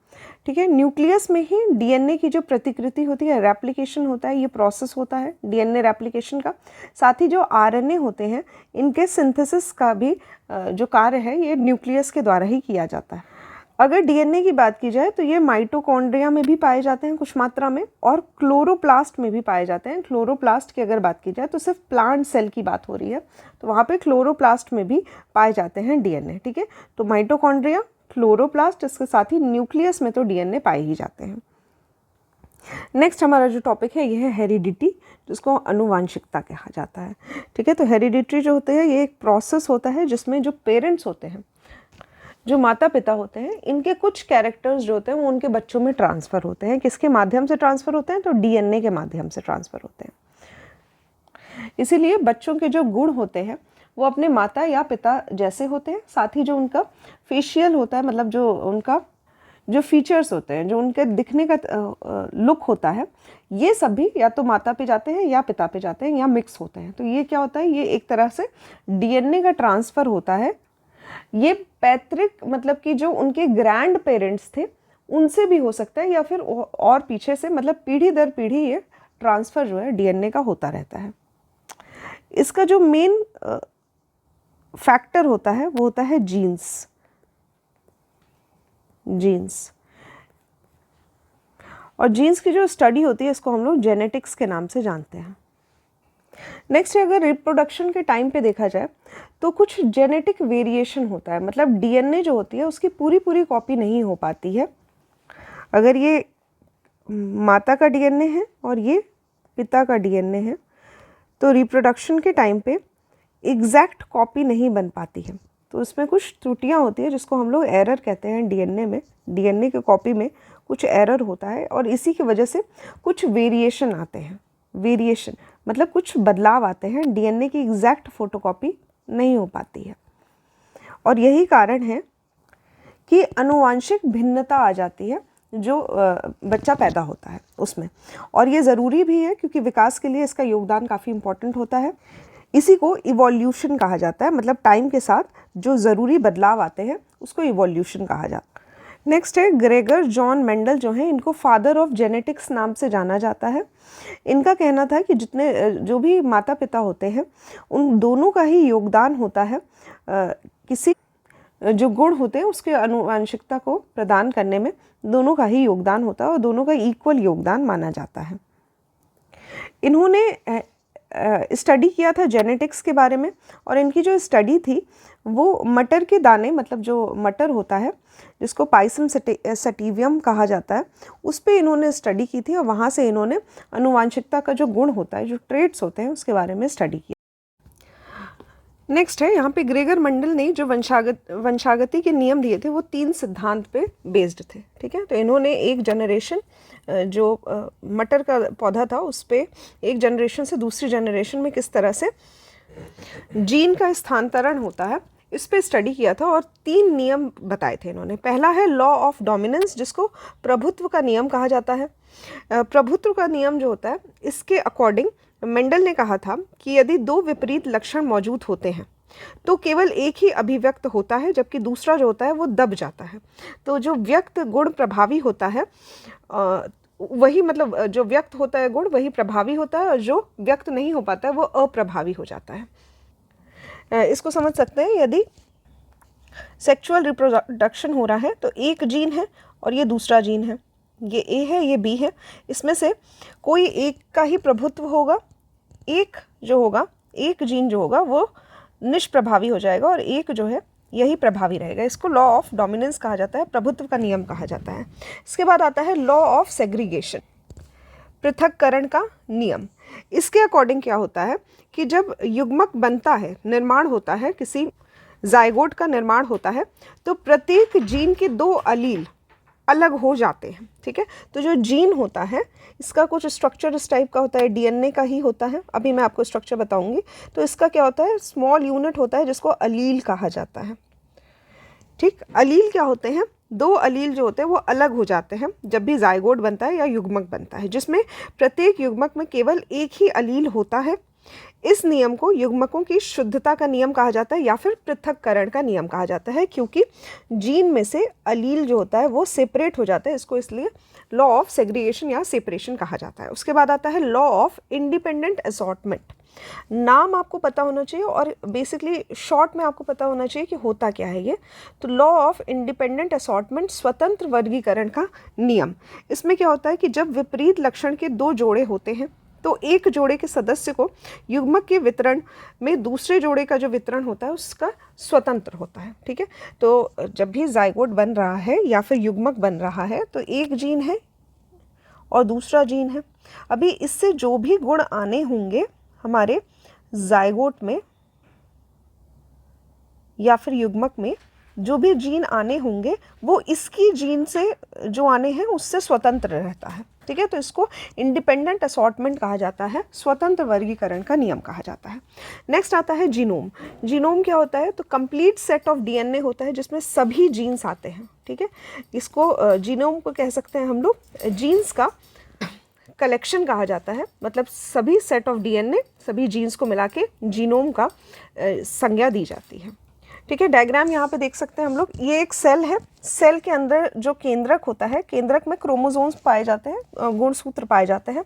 ठीक है, न्यूक्लियस में ही डीएनए की जो प्रतिकृति होती है, रेप्लिकेशन होता है, ये प्रोसेस होता है डीएनए रेप्लिकेशन का। साथ ही जो आरएनए होते हैं इनके सिंथेसिस का भी जो कार्य है ये न्यूक्लियस के द्वारा ही किया जाता है। अगर डीएनए की बात की जाए तो ये माइटोकॉन्ड्रिया में भी पाए जाते हैं कुछ मात्रा में, और क्लोरोप्लास्ट में भी पाए जाते हैं। क्लोरोप्लास्ट की अगर बात की जाए तो सिर्फ प्लांट सेल की बात हो रही है, तो वहाँ पे क्लोरोप्लास्ट में भी पाए जाते हैं डीएनए। ठीक है, तो माइटोकॉन्ड्रिया, क्लोरोप्लास्ट, इसके साथ ही न्यूक्लियस में तो डीएनए पाए ही जाते हैं। नेक्स्ट हमारा जो टॉपिक है ये है हेरिडिटी, जिसको अनुवांशिकता कहा जाता है। ठीक है, तो हेरिडिटी जो होते हैं ये एक प्रोसेस होता है जिसमें जो पेरेंट्स होते हैं, जो माता पिता होते हैं, इनके कुछ कैरेक्टर्स जो होते हैं वो उनके बच्चों में ट्रांसफ़र होते हैं। किसके माध्यम से ट्रांसफ़र होते हैं? तो डीएनए के माध्यम से ट्रांसफ़र होते हैं। इसीलिए बच्चों के जो गुण होते हैं वो अपने माता या पिता जैसे होते हैं। साथ ही जो उनका फेशियल होता है, मतलब जो उनका जो फीचर्स होते हैं, जो उनके दिखने का लुक होता है, ये सभी या तो माता पे जाते हैं या पिता पे जाते हैं या मिक्स होते हैं। तो ये क्या होता है? ये एक तरह से डीएनए का ट्रांसफ़र होता है। ये पैतृक, मतलब कि जो उनके ग्रैंड पेरेंट्स थे उनसे भी हो सकता है, या फिर और पीछे से, मतलब पीढ़ी दर पीढ़ी ये ट्रांसफ़र जो है डीएनए का होता रहता है। इसका जो मेन फैक्टर होता है वो होता है जीन्स। और जीन्स की जो स्टडी होती है इसको हम लोग जेनेटिक्स के नाम से जानते हैं। नेक्स्ट, अगर रिप्रोडक्शन के टाइम पे देखा जाए तो कुछ जेनेटिक वेरिएशन होता है, मतलब डीएनए जो होती है उसकी पूरी कॉपी नहीं हो पाती है। अगर ये माता का डीएनए है और ये पिता का डीएनए है तो रिप्रोडक्शन के टाइम पे एग्जैक्ट कॉपी नहीं बन पाती है, तो उसमें कुछ त्रुटियां होती है जिसको हम लोग एरर कहते हैं। डीएनए में, डीएनए की कॉपी में कुछ एरर होता है और इसी की वजह से कुछ वेरिएशन आते हैं। वेरिएशन मतलब कुछ बदलाव आते हैं, डीएनए की एग्जैक्ट फोटोकॉपी नहीं हो पाती है, और यही कारण है कि आनुवांशिक भिन्नता आ जाती है जो बच्चा पैदा होता है उसमें। और ये ज़रूरी भी है क्योंकि विकास के लिए इसका योगदान काफ़ी इम्पोर्टेंट होता है। इसी को इवोल्यूशन कहा जाता है, मतलब टाइम के साथ जो ज़रूरी बदलाव आते हैं उसको इवोल्यूशन कहा जाता है। नेक्स्ट है ग्रेगर जॉन मेंडल, जो हैं इनको फादर ऑफ जेनेटिक्स नाम से जाना जाता है। इनका कहना था कि जितने जो भी माता पिता होते हैं उन दोनों का ही योगदान होता है किसी जो गुण होते हैं उसके आनुवांशिकता को प्रदान करने में, दोनों का ही योगदान होता है और दोनों का इक्वल योगदान माना जाता है। इन्होंने स्टडी किया था जेनेटिक्स के बारे में, और इनकी जो स्टडी थी वो मटर के दाने, मतलब जो मटर होता है जिसको पाइसम सटिवियम कहा जाता है, उस पे इन्होंने स्टडी की थी, और वहाँ से इन्होंने आनुवांशिकता का जो गुण होता है, जो ट्रेट्स होते हैं, उसके बारे में स्टडी किया। नेक्स्ट है यहाँ पे ग्रेगर मंडल ने जो वंशागति के नियम दिए थे वो 3 सिद्धांत पे बेस्ड थे, ठीक है। तो इन्होंने एक जनरेशन जो मटर का पौधा था उस पे एक जनरेशन से दूसरी जनरेशन में किस तरह से जीन का स्थानांतरण होता है इस पे स्टडी किया था, और 3 नियम बताए थे इन्होंने। पहला है लॉ ऑफ डोमिनेंस, जिसको प्रभुत्व का नियम कहा जाता है। प्रभुत्व का नियम जो होता है, इसके अकॉर्डिंग मेंडल ने कहा था कि यदि 2 विपरीत लक्षण मौजूद होते हैं तो केवल एक ही अभिव्यक्त होता है, जबकि दूसरा जो होता है वो दब जाता है। तो जो व्यक्त गुण प्रभावी होता है वही, मतलब जो व्यक्त होता है गुण वही प्रभावी होता है, और जो व्यक्त नहीं हो पाता है वो अप्रभावी हो जाता है। इसको समझ सकते हैं, यदि सेक्सुअल रिप्रोडक्शन हो रहा है तो एक जीन है और ये दूसरा जीन है, ये ए है ये बी है, इसमें से कोई एक का ही प्रभुत्व होगा, एक जो होगा, एक जीन जो होगा वो निष्प्रभावी हो जाएगा और एक जो है यही प्रभावी रहेगा। इसको लॉ ऑफ डोमिनेंस कहा जाता है, प्रभुत्व का नियम कहा जाता है। इसके बाद आता है लॉ ऑफ सेग्रीगेशन, पृथक्करण का नियम। इसके अकॉर्डिंग क्या होता है कि जब युग्मक बनता है, निर्माण होता है, किसी जाइगोट का निर्माण होता है, तो प्रत्येक जीन के 2 अलील अलग हो जाते हैं, ठीक है। तो जो जीन होता है इसका कुछ स्ट्रक्चर इस टाइप का होता है, डीएनए का ही होता है, अभी मैं आपको स्ट्रक्चर बताऊंगी। तो इसका क्या होता है, स्मॉल यूनिट होता है जिसको अलील कहा जाता है, ठीक। अलील क्या होते हैं, 2 अलील जो होते हैं वो अलग हो जाते हैं जब भी जाइगोट बनता है या युग्मक बनता है, जिसमें प्रत्येक युग्मक में केवल एक ही अलील होता है। इस नियम को युग्मकों की शुद्धता का नियम कहा जाता है या फिर पृथक्करण का नियम कहा जाता है, क्योंकि जीन में से अलील जो होता है वो सेपरेट हो जाता है, इसको इसलिए लॉ ऑफ सेग्रीगेशन या सेपरेशन कहा जाता है। उसके बाद आता है लॉ ऑफ इंडिपेंडेंट असॉर्टमेंट। नाम आपको पता होना चाहिए और बेसिकली शॉर्ट में आपको पता होना चाहिए कि होता क्या है ये। तो लॉ ऑफ इंडिपेंडेंट असॉर्टमेंट, स्वतंत्र वर्गीकरण का नियम। इसमें क्या होता है कि जब विपरीत लक्षण के 2 जोड़े होते हैं तो एक जोड़े के सदस्य को युग्मक के वितरण में दूसरे जोड़े का जो वितरण होता है उसका स्वतंत्र होता है, ठीक है। तो जब भी जाइगोट बन रहा है या फिर युग्मक बन रहा है तो एक जीन है और दूसरा जीन है। अभी इससे जो भी गुण आने होंगे हमारे जाइगोट में या फिर युग्मक में, जो भी जीन आने होंगे वो इसकी जीन से जो आने हैं उससे स्वतंत्र रहता है, ठीक है। तो इसको इंडिपेंडेंट असॉर्टमेंट कहा जाता है, स्वतंत्र वर्गीकरण का नियम कहा जाता है। नेक्स्ट आता है जीनोम। जीनोम क्या होता है, तो कंप्लीट सेट ऑफ डीएनए होता है जिसमें सभी जीन्स आते हैं, ठीक है। इसको जीनोम को कह सकते हैं हम लोग, जीन्स का कलेक्शन कहा जाता है, मतलब सभी सेट ऑफ डीएनए, सभी जीन्स को मिला के जीनोम का संज्ञा दी जाती है, ठीक है। डायग्राम यहाँ पे देख सकते हैं हम लोग, ये एक सेल है, सेल के अंदर जो केंद्रक होता है, केंद्रक में क्रोमोसोम्स पाए जाते हैं, गुणसूत्र पाए जाते हैं,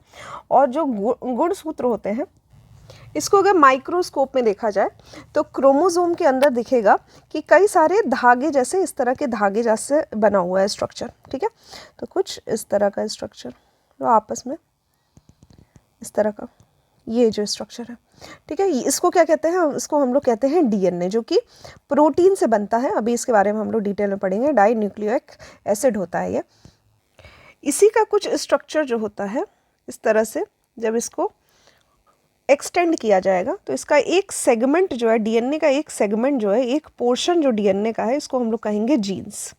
और जो गुणसूत्र होते हैं इसको अगर माइक्रोस्कोप में देखा जाए तो क्रोमोसोम के अंदर दिखेगा कि कई सारे धागे जैसे, इस तरह के धागे जैसे बना हुआ है स्ट्रक्चर, ठीक है। तो कुछ इस तरह का स्ट्रक्चर जो आपस में इस तरह का ये जो स्ट्रक्चर है, ठीक है। इसको क्या कहते हैं, इसको हम लोग कहते हैं डीएनए, जो कि प्रोटीन से बनता है। अभी इसके बारे में हम लोग डिटेल में पढ़ेंगे। डाई न्यूक्लियोइक एसिड होता है ये। इसी का कुछ स्ट्रक्चर जो होता है इस तरह से, जब इसको एक्सटेंड किया जाएगा तो इसका एक सेगमेंट जो है, डीएनए का एक सेगमेंट जो है, एक पोर्शन जो डीएनए का है, इसको हम लोग कहेंगे जीन्स,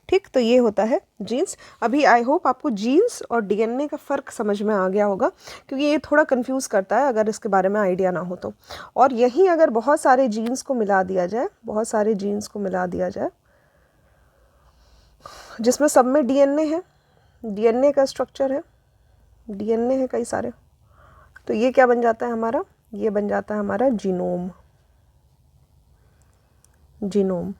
ठीक। तो ये होता है जीन्स। अभी आई होप आपको जीन्स और डीएनए का फ़र्क समझ में आ गया होगा, क्योंकि ये थोड़ा कंफ्यूज करता है अगर इसके बारे में आइडिया ना हो तो। और यहीं अगर बहुत सारे जीन्स को मिला दिया जाए, बहुत सारे जीन्स को मिला दिया जाए जिसमें सब में डीएनए है, डीएनए का स्ट्रक्चर है, डीएनए है कई सारे, तो ये क्या बन जाता है हमारा, ये बन जाता है हमारा जीनोम, जीनोम।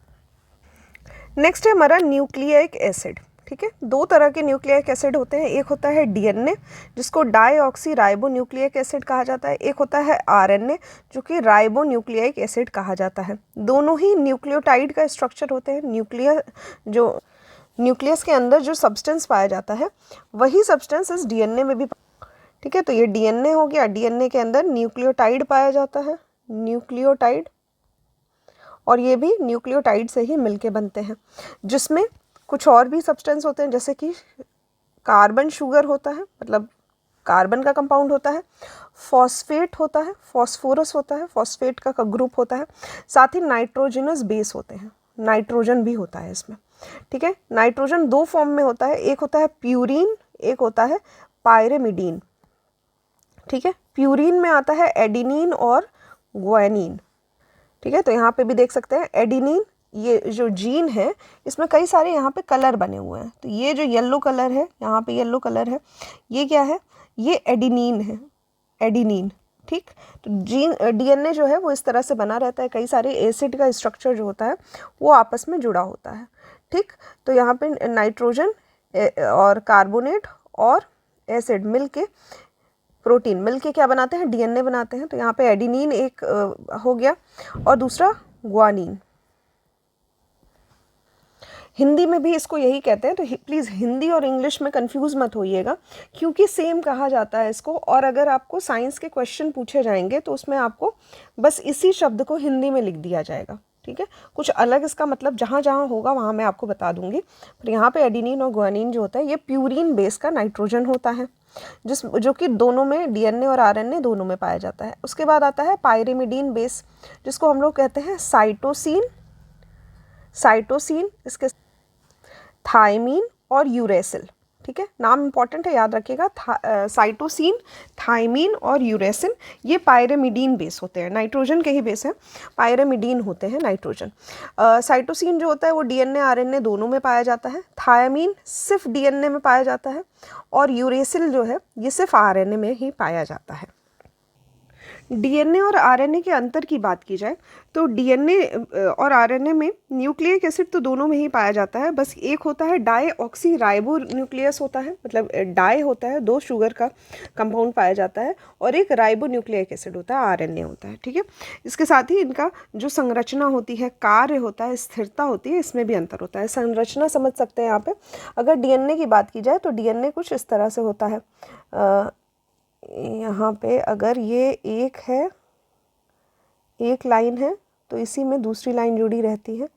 नेक्स्ट है हमारा न्यूक्लियोइक एसिड, ठीक है। 2 तरह के न्यूक्लियोइक एसिड होते हैं, एक होता है डीएनए जिसको डाईऑक्सी राइबो न्यूक्लियोइक एसिड कहा जाता है, एक होता है आरएनए जो कि राइबो न्यूक्लियोइक एसिड कहा जाता है। दोनों ही न्यूक्लियोटाइड का स्ट्रक्चर होते हैं। जो न्यूक्लियस के अंदर जो सब्सटेंस पाया जाता है वही सब्सटेंस इस डीएनए में भी, ठीक है, तो ये डीएनए हो गया। डीएनए के अंदर न्यूक्लियोटाइड पाया जाता है, न्यूक्लियोटाइड, और ये भी न्यूक्लियोटाइड से ही मिलके बनते हैं, जिसमें कुछ और भी सब्सटेंस होते हैं, जैसे कि कार्बन शुगर होता है, मतलब कार्बन का कंपाउंड होता है, फॉस्फेट होता है, फॉस्फोरस होता है, फॉस्फेट का ग्रुप होता है, साथ ही नाइट्रोजनस बेस होते हैं, नाइट्रोजन भी होता है इसमें। ठीक है, नाइट्रोजन दो फॉर्म में होता है, एक होता है प्यूरीन, एक होता है पायरेमिडीन। ठीक है, प्यूरीन में आता है एडिनिन और ग्वानिन। ठीक है, तो यहाँ पे भी देख सकते हैं एडिनिन, ये जो जीन है इसमें कई सारे यहाँ पे कलर बने हुए हैं, तो ये जो येलो कलर है, यहाँ पे येलो कलर है, ये क्या है, ये एडिनिन है, एडिनिन। ठीक, तो जीन डीएनए जो है वो इस तरह से बना रहता है, कई सारे एसिड का स्ट्रक्चर जो होता है वो आपस में जुड़ा होता है। ठीक, तो यहाँ पे नाइट्रोजन और कार्बोनेट और एसिड मिलके, प्रोटीन मिलके क्या बनाते हैं, डीएनए बनाते हैं। तो यहाँ पे एडिनिन एक हो गया और दूसरा ग्वानिन। हिंदी में भी इसको यही कहते हैं, तो प्लीज़ हिंदी और इंग्लिश में कंफ्यूज मत होइएगा, क्योंकि सेम कहा जाता है इसको। और अगर आपको साइंस के क्वेश्चन पूछे जाएंगे तो उसमें आपको बस इसी शब्द को हिंदी में लिख दिया जाएगा। ठीक है, कुछ अलग इसका मतलब जहाँ जहाँ होगा वहाँ मैं आपको बता दूंगी। पर यहाँ पे एडिनिन और ग्वानिन जो होता है ये प्यूरीन बेस का नाइट्रोजन होता है, जो कि दोनों में, डीएनए और आरएनए दोनों में पाया जाता है। उसके बाद आता है पायरिमिडीन बेस, जिसको हम लोग कहते हैं साइटोसिन, साइटोसिन, इसके थायमीन और यूरेसिल। ठीक है, नाम इंपॉर्टेंट है, याद रखिएगा, साइटोसिन, थायमीन और यूरेसिल, ये पायरेमिडीन बेस होते हैं, नाइट्रोजन के ही बेस हैं, पायरेमिडीन होते हैं नाइट्रोजन। साइटोसिन जो होता है वो डीएनए आरएनए दोनों में पाया जाता है, थायमीन सिर्फ डीएनए में पाया जाता है, और यूरेसिल जो है ये सिर्फ आरएनए में ही पाया जाता है। डीएनए और आरएनए के अंतर की बात की जाए तो डीएनए और आरएनए में न्यूक्लिक एसिड तो दोनों में ही पाया जाता है, बस एक होता है डाईऑक्सी राइबो न्यूक्लियस होता है, मतलब डाई होता है, दो शुगर का कंपाउंड पाया जाता है, और एक राइबो न्यूक्लिक एसिड होता है, आरएनए होता है। ठीक है, इसके साथ ही इनका जो संरचना होती है, कार्य होता है, स्थिरता होती है, इसमें भी अंतर होता है। संरचना समझ सकते हैं यहाँ पे, अगर डीएनए की बात की जाए तो डीएनए कुछ इस तरह से होता है, यहाँ पे अगर ये एक है, एक लाइन है तो इसी में दूसरी लाइन जुड़ी रहती है,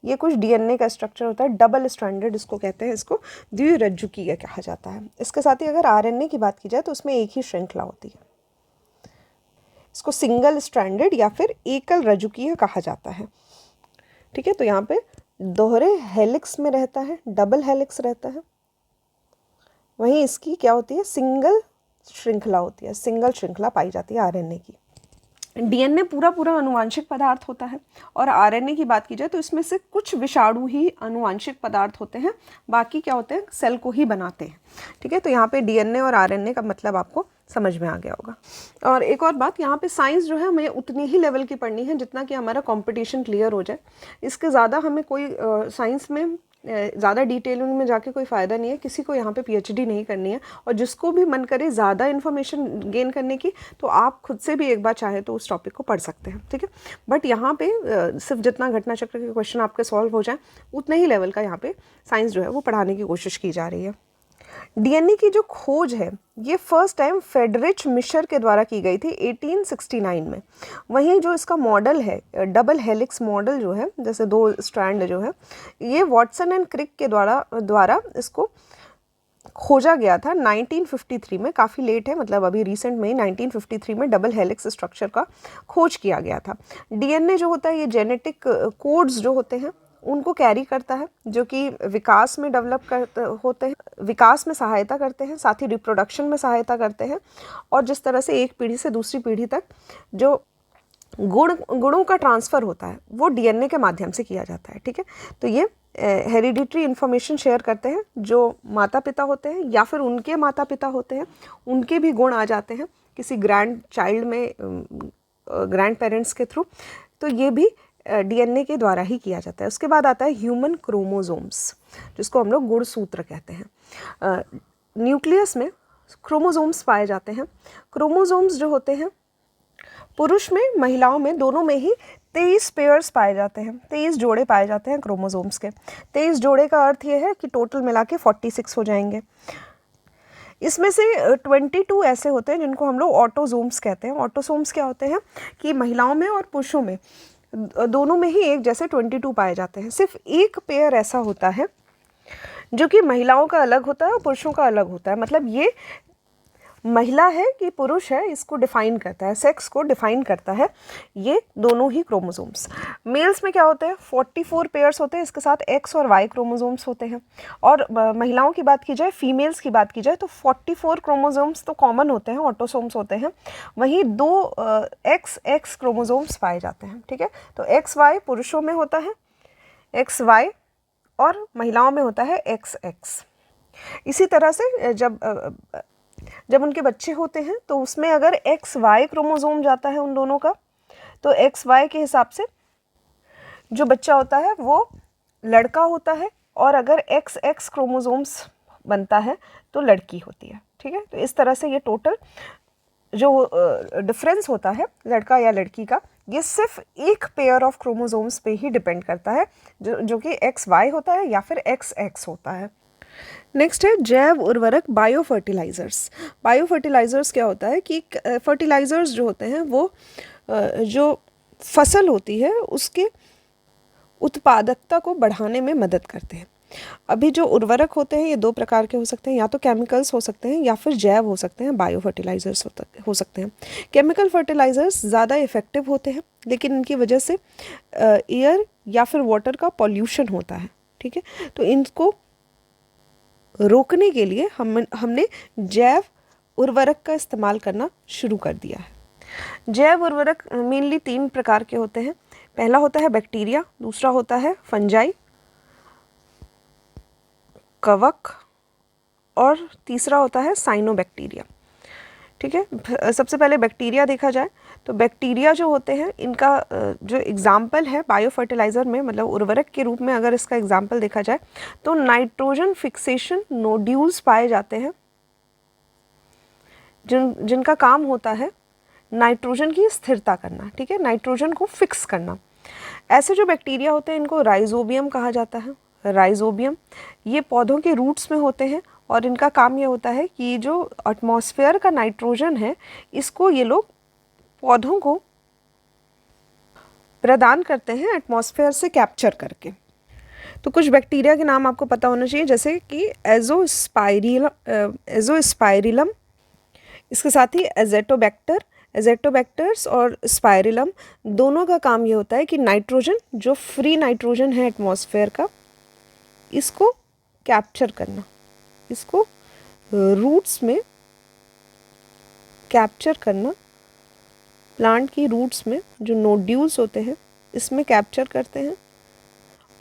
ये कुछ डीएनए का स्ट्रक्चर होता है, डबल स्ट्रैंडेड इसको कहते हैं, इसको द्विरज्जुकीय कहा जाता है। इसके साथ ही अगर आरएनए की बात की जाए तो उसमें एक ही श्रृंखला होती है, इसको सिंगल स्ट्रैंडेड या फिर एकल रज्जुकीय कहा जाता है। ठीक है, तो यहाँ पे दोहरे हेलिक्स में रहता है, डबल हेलिक्स रहता है, वहीं इसकी क्या होती है, सिंगल श्रृंखला होती है, सिंगल श्रृंखला पाई जाती है आरएनए की। डीएनए पूरा पूरा अनुवांशिक पदार्थ होता है, और आरएनए की बात की जाए तो इसमें से कुछ विषाणु ही अनुवांशिक पदार्थ होते हैं, बाकी क्या होते हैं, सेल को ही बनाते हैं। ठीक है, तो यहाँ पे डीएनए और आरएनए का मतलब आपको समझ में आ गया होगा। और एक और बात, यहाँ पे साइंस जो है हमें उतनी ही लेवल की पढ़नी है जितना कि हमारा कंपटीशन क्लियर हो जाए, इसके ज़्यादा हमें कोई साइंस में ज़्यादा डिटेल में जाके कोई फ़ायदा नहीं है, किसी को यहाँ पे पीएचडी नहीं करनी है। और जिसको भी मन करे ज़्यादा इन्फॉर्मेशन गेन करने की, तो आप खुद से भी एक बार चाहे तो उस टॉपिक को पढ़ सकते हैं। ठीक है, बट यहाँ पे सिर्फ जितना घटना चक्र के क्वेश्चन आपके सॉल्व हो जाए उतने ही लेवल का यहाँ पे साइंस जो है वो पढ़ाने की कोशिश की जा रही है। डीएनए की जो खोज है ये फर्स्ट टाइम फेडरिच मिशर के द्वारा की गई थी 1869 में। वहीं जो इसका मॉडल है, डबल हेलिक्स मॉडल जो है, जैसे दो स्ट्रैंड जो है, ये वॉटसन एंड क्रिक के द्वारा इसको खोजा गया था 1953 में, काफ़ी लेट है, मतलब अभी रिसेंट में ही 1953 में डबल हेलिक्स स्ट्रक्चर का खोज किया गया था। डीएनए जो होता है ये जेनेटिक कोड्स जो होते हैं उनको कैरी करता है, जो कि विकास में डेवलप करते होते हैं, विकास में सहायता करते हैं, साथ ही रिप्रोडक्शन में सहायता करते हैं, और जिस तरह से एक पीढ़ी से दूसरी पीढ़ी तक जो गुणों का ट्रांसफ़र होता है वो डीएनए के माध्यम से किया जाता है। ठीक है, तो ये हेरिडिटरी इन्फॉर्मेशन शेयर करते हैं, जो माता पिता होते हैं या फिर उनके माता पिता होते हैं, उनके भी गुण आ जाते हैं किसी ग्रैंड चाइल्ड में, ग्रैंड पेरेंट्स के थ्रू, तो ये भी डीएनए के द्वारा ही किया जाता है। उसके बाद आता है ह्यूमन क्रोमोसोम्स, जिसको हम लोग गुणसूत्र कहते हैं। न्यूक्लियस में क्रोमोसोम्स पाए जाते हैं। क्रोमोसोम्स जो होते हैं पुरुष में, महिलाओं में, दोनों में ही 23 पेयर्स पाए जाते हैं, 23 जोड़े पाए जाते हैं क्रोमोसोम्स के। 23 जोड़े का अर्थ ये है कि टोटल मिला के 46 हो जाएंगे। इसमें से 22 ऐसे होते हैं जिनको हम लोग ऑटोसोम्स कहते हैं। ऑटोसोम्स क्या होते हैं कि महिलाओं में और पुरुषों में दोनों में ही एक जैसे 22 पाए जाते हैं। सिर्फ एक पेयर ऐसा होता है जो कि महिलाओं का अलग होता है और पुरुषों का अलग होता है। मतलब ये महिला है कि पुरुष है इसको डिफाइन करता है, सेक्स को डिफाइन करता है ये दोनों ही क्रोमोसोम्स। मेल्स में क्या होते हैं 44 पेयर्स होते हैं, इसके साथ एक्स और वाई क्रोमोसोम्स होते हैं। और महिलाओं की बात की जाए, फीमेल्स की बात की जाए तो 44 क्रोमोसोम्स तो कॉमन होते हैं, ऑटोसोम्स होते हैं। वहीं 2 एक्स क्रोमोसोम्स पाए जाते हैं। ठीक है, तो एक्स वाई पुरुषों में होता है एक्स वाई और महिलाओं में होता है एक्स एक्स। इसी तरह से जब उनके बच्चे होते हैं तो उसमें अगर एक्स वाई क्रोमोसोम जाता है उन दोनों का, तो एक्स वाई के हिसाब से जो बच्चा होता है वो लड़का होता है, और अगर एक्स एक्स क्रोमोसोम्स बनता है तो लड़की होती है। ठीक है, तो इस तरह से ये टोटल जो डिफरेंस होता है लड़का या लड़की का, ये सिर्फ एक पेयर ऑफ क्रोमोसोम्स पे ही डिपेंड करता है, जो कि एक्स वाई होता है या फिर एक्स एक्स होता है। नेक्स्ट है जैव उर्वरक, बायो फर्टिलाइज़र्स। बायो फर्टिलाइज़र्स क्या होता है कि फर्टिलाइज़र्स जो होते हैं वो जो फसल होती है उसके उत्पादकता को बढ़ाने में मदद करते हैं। अभी जो उर्वरक होते हैं ये 2 प्रकार के हो सकते हैं, या तो केमिकल्स हो सकते हैं या फिर जैव हो सकते हैं, बायो फर्टिलाइज़र्स हो सकते हैं। केमिकल फर्टिलाइज़र्स ज़्यादा इफ़ेक्टिव होते हैं, लेकिन इनकी वजह से एयर या फिर वाटर का पॉल्यूशन होता है। ठीक है, तो इनको रोकने के लिए हमने जैव उर्वरक का इस्तेमाल करना शुरू कर दिया है। जैव उर्वरक मेनली 3 प्रकार के होते हैं। पहला होता है बैक्टीरिया, दूसरा होता है फंजाई, कवक, और तीसरा होता है साइनोबैक्टीरिया। ठीक है, सबसे पहले बैक्टीरिया देखा जाए तो बैक्टीरिया जो होते हैं इनका जो एग्जाम्पल है बायो फर्टिलाइज़र में, मतलब उर्वरक के रूप में अगर इसका एग्जाम्पल देखा जाए तो नाइट्रोजन फिक्सेशन नोड्यूल्स पाए जाते हैं जिनका काम होता है नाइट्रोजन की स्थिरता करना। ठीक है, नाइट्रोजन को फिक्स करना। ऐसे जो बैक्टीरिया होते हैं इनको राइजोबियम कहा जाता है। राइजोबियम ये पौधों के रूट्स में होते हैं और इनका काम ये होता है कि जो एटमॉस्फेयर का नाइट्रोजन है इसको ये लोग पौधों को प्रदान करते हैं एटमॉस्फेयर से कैप्चर करके। तो कुछ बैक्टीरिया के नाम आपको पता होना चाहिए, जैसे कि एजोस्पाइरिलम, इसके साथ ही एजेटोबैक्टर्स और स्पाइरिलम, दोनों का काम ये होता है कि नाइट्रोजन, जो फ्री नाइट्रोजन है एटमॉस्फेयर का, इसको कैप्चर करना, इसको रूट्स में कैप्चर करना। प्लांट की रूट्स में जो नोड्यूल्स होते हैं इसमें कैप्चर करते हैं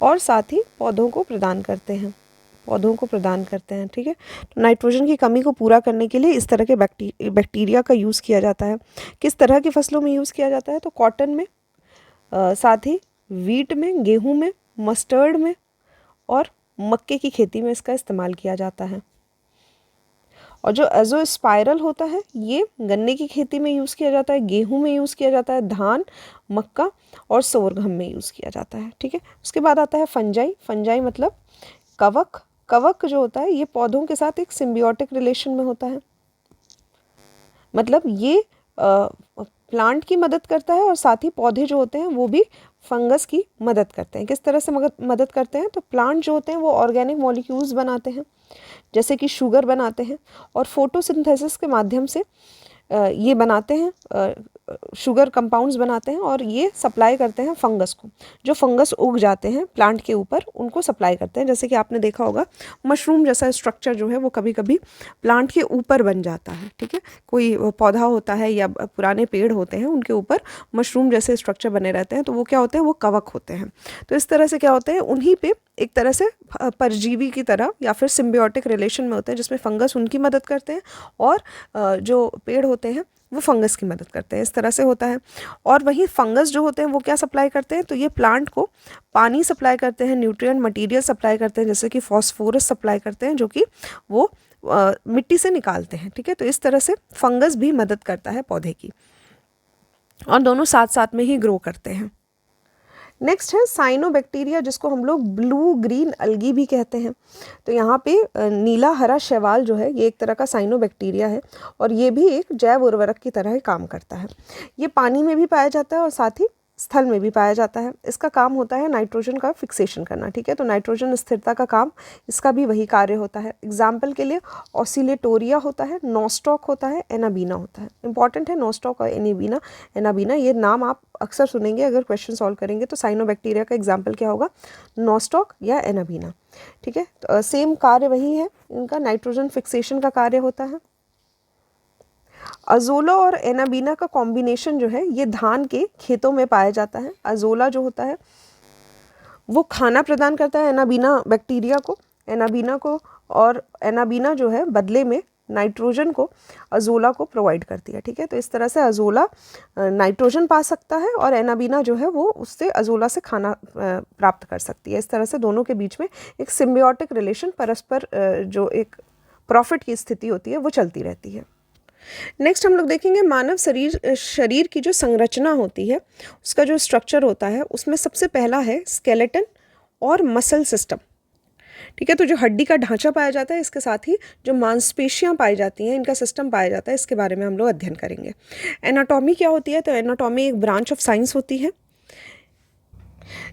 और साथ ही पौधों को प्रदान करते हैं। ठीक है, तो नाइट्रोजन की कमी को पूरा करने के लिए इस तरह के बैक्टीरिया का यूज़ किया जाता है। किस तरह की फसलों में यूज़ किया जाता है तो कॉटन में, साथ ही वीट में, गेहूं में, मस्टर्ड में और मक्के की खेती में इसका इस्तेमाल किया जाता है। और जो एजोस्पाइरल होता है ये गन्ने की खेती में यूज़ किया जाता है, गेहूं में यूज़ किया जाता है, धान, मक्का और सोरगम में यूज़ किया जाता है। ठीक है, उसके बाद आता है फंजाई। फंजाई मतलब कवक। कवक जो होता है ये पौधों के साथ एक सिम्बियोटिक रिलेशन में होता है, मतलब ये प्लांट की मदद करता है और साथ ही पौधे जो होते हैं वो भी फंगस की मदद करते हैं। किस तरह से मदद करते हैं तो प्लांट जो होते हैं वो ऑर्गेनिक मॉलिक्यूल्स बनाते हैं, जैसे कि शुगर बनाते हैं, और फोटोसिंथेसिस के माध्यम से ये बनाते हैं, शुगर कंपाउंड्स बनाते हैं और ये सप्लाई करते हैं फंगस को। जो फंगस उग जाते हैं प्लांट के ऊपर उनको सप्लाई करते हैं। जैसे कि आपने देखा होगा मशरूम जैसा स्ट्रक्चर जो है वो कभी कभी प्लांट के ऊपर बन जाता है। ठीक है, कोई पौधा होता है या पुराने पेड़ होते हैं उनके ऊपर मशरूम जैसे स्ट्रक्चर बने रहते हैं, तो वो क्या होते हैं, वो कवक होते हैं। तो इस तरह से क्या होते हैं, उन्हीं पे एक तरह से परजीवी की तरह या फिर सिम्बियोटिक रिलेशन में होते हैं, जिसमें फंगस उनकी मदद करते हैं और जो पेड़ होते हैं वो फंगस की मदद करते हैं। इस तरह से होता है। और वही फंगस जो होते हैं वो क्या सप्लाई करते हैं, तो ये प्लांट को पानी सप्लाई करते हैं, न्यूट्रिएंट मटेरियल सप्लाई करते हैं, जैसे कि फॉस्फोरस सप्लाई करते हैं, जो कि वो मिट्टी से निकालते हैं। ठीक है, तो इस तरह से फंगस भी मदद करता है पौधे की, और दोनों साथ साथ में ही ग्रो करते हैं। नेक्स्ट है साइनोबैक्टीरिया, जिसको हम लोग ब्लू ग्रीन अलगी भी कहते हैं। तो यहाँ पे नीला हरा शैवाल जो है ये एक तरह का साइनोबैक्टीरिया है और ये भी एक जैव उर्वरक की तरह ही काम करता है। ये पानी में भी पाया जाता है और साथ ही स्थल में भी पाया जाता है। इसका काम होता है नाइट्रोजन का फिक्सेशन करना, ठीक है। तो नाइट्रोजन स्थिरता का काम इसका भी वही कार्य होता है। एग्जाम्पल के लिए ऑसिलेटोरिया होता है, नोस्टॉक होता है, एनाबीना होता है। इंपॉर्टेंट है नोस्टॉक और एनाबीना। एनाबीना ये नाम आप अक्सर सुनेंगे अगर क्वेश्चन सॉल्व करेंगे। तो साइनोबैक्टीरिया का एग्जाम्पल क्या होगा, नोस्टॉक या एनाबीना, ठीक है। तो सेम कार्य वही है, इनका नाइट्रोजन फिक्सेशन का कार्य होता है। अजोला और एनाबीना का कॉम्बिनेशन जो है ये धान के खेतों में पाया जाता है। अजोला जो होता है वो खाना प्रदान करता है एनाबीना बैक्टीरिया को, एनाबीना को, और एनाबीना जो है बदले में नाइट्रोजन को अजोला को प्रोवाइड करती है, ठीक है। तो इस तरह से अजोला नाइट्रोजन पा सकता है और एनाबीना जो है वो उससे अजोला से खाना प्राप्त कर सकती है। इस तरह से दोनों के बीच में एक सिम्बियोटिक रिलेशन, परस्पर जो एक प्रॉफिट की स्थिति होती है वो चलती रहती है। नेक्स्ट हम लोग देखेंगे मानव शरीर की जो संरचना होती है, उसका जो स्ट्रक्चर होता है, उसमें सबसे पहला है स्केलेटन और मसल सिस्टम, ठीक है। तो जो हड्डी का ढांचा पाया जाता है, इसके साथ ही जो मांसपेशियां पाई जाती हैं, इनका सिस्टम पाया जाता है, इसके बारे में हम लोग अध्ययन करेंगे। एनाटॉमी क्या होती है, तो एनाटॉमी एक ब्रांच ऑफ साइंस होती है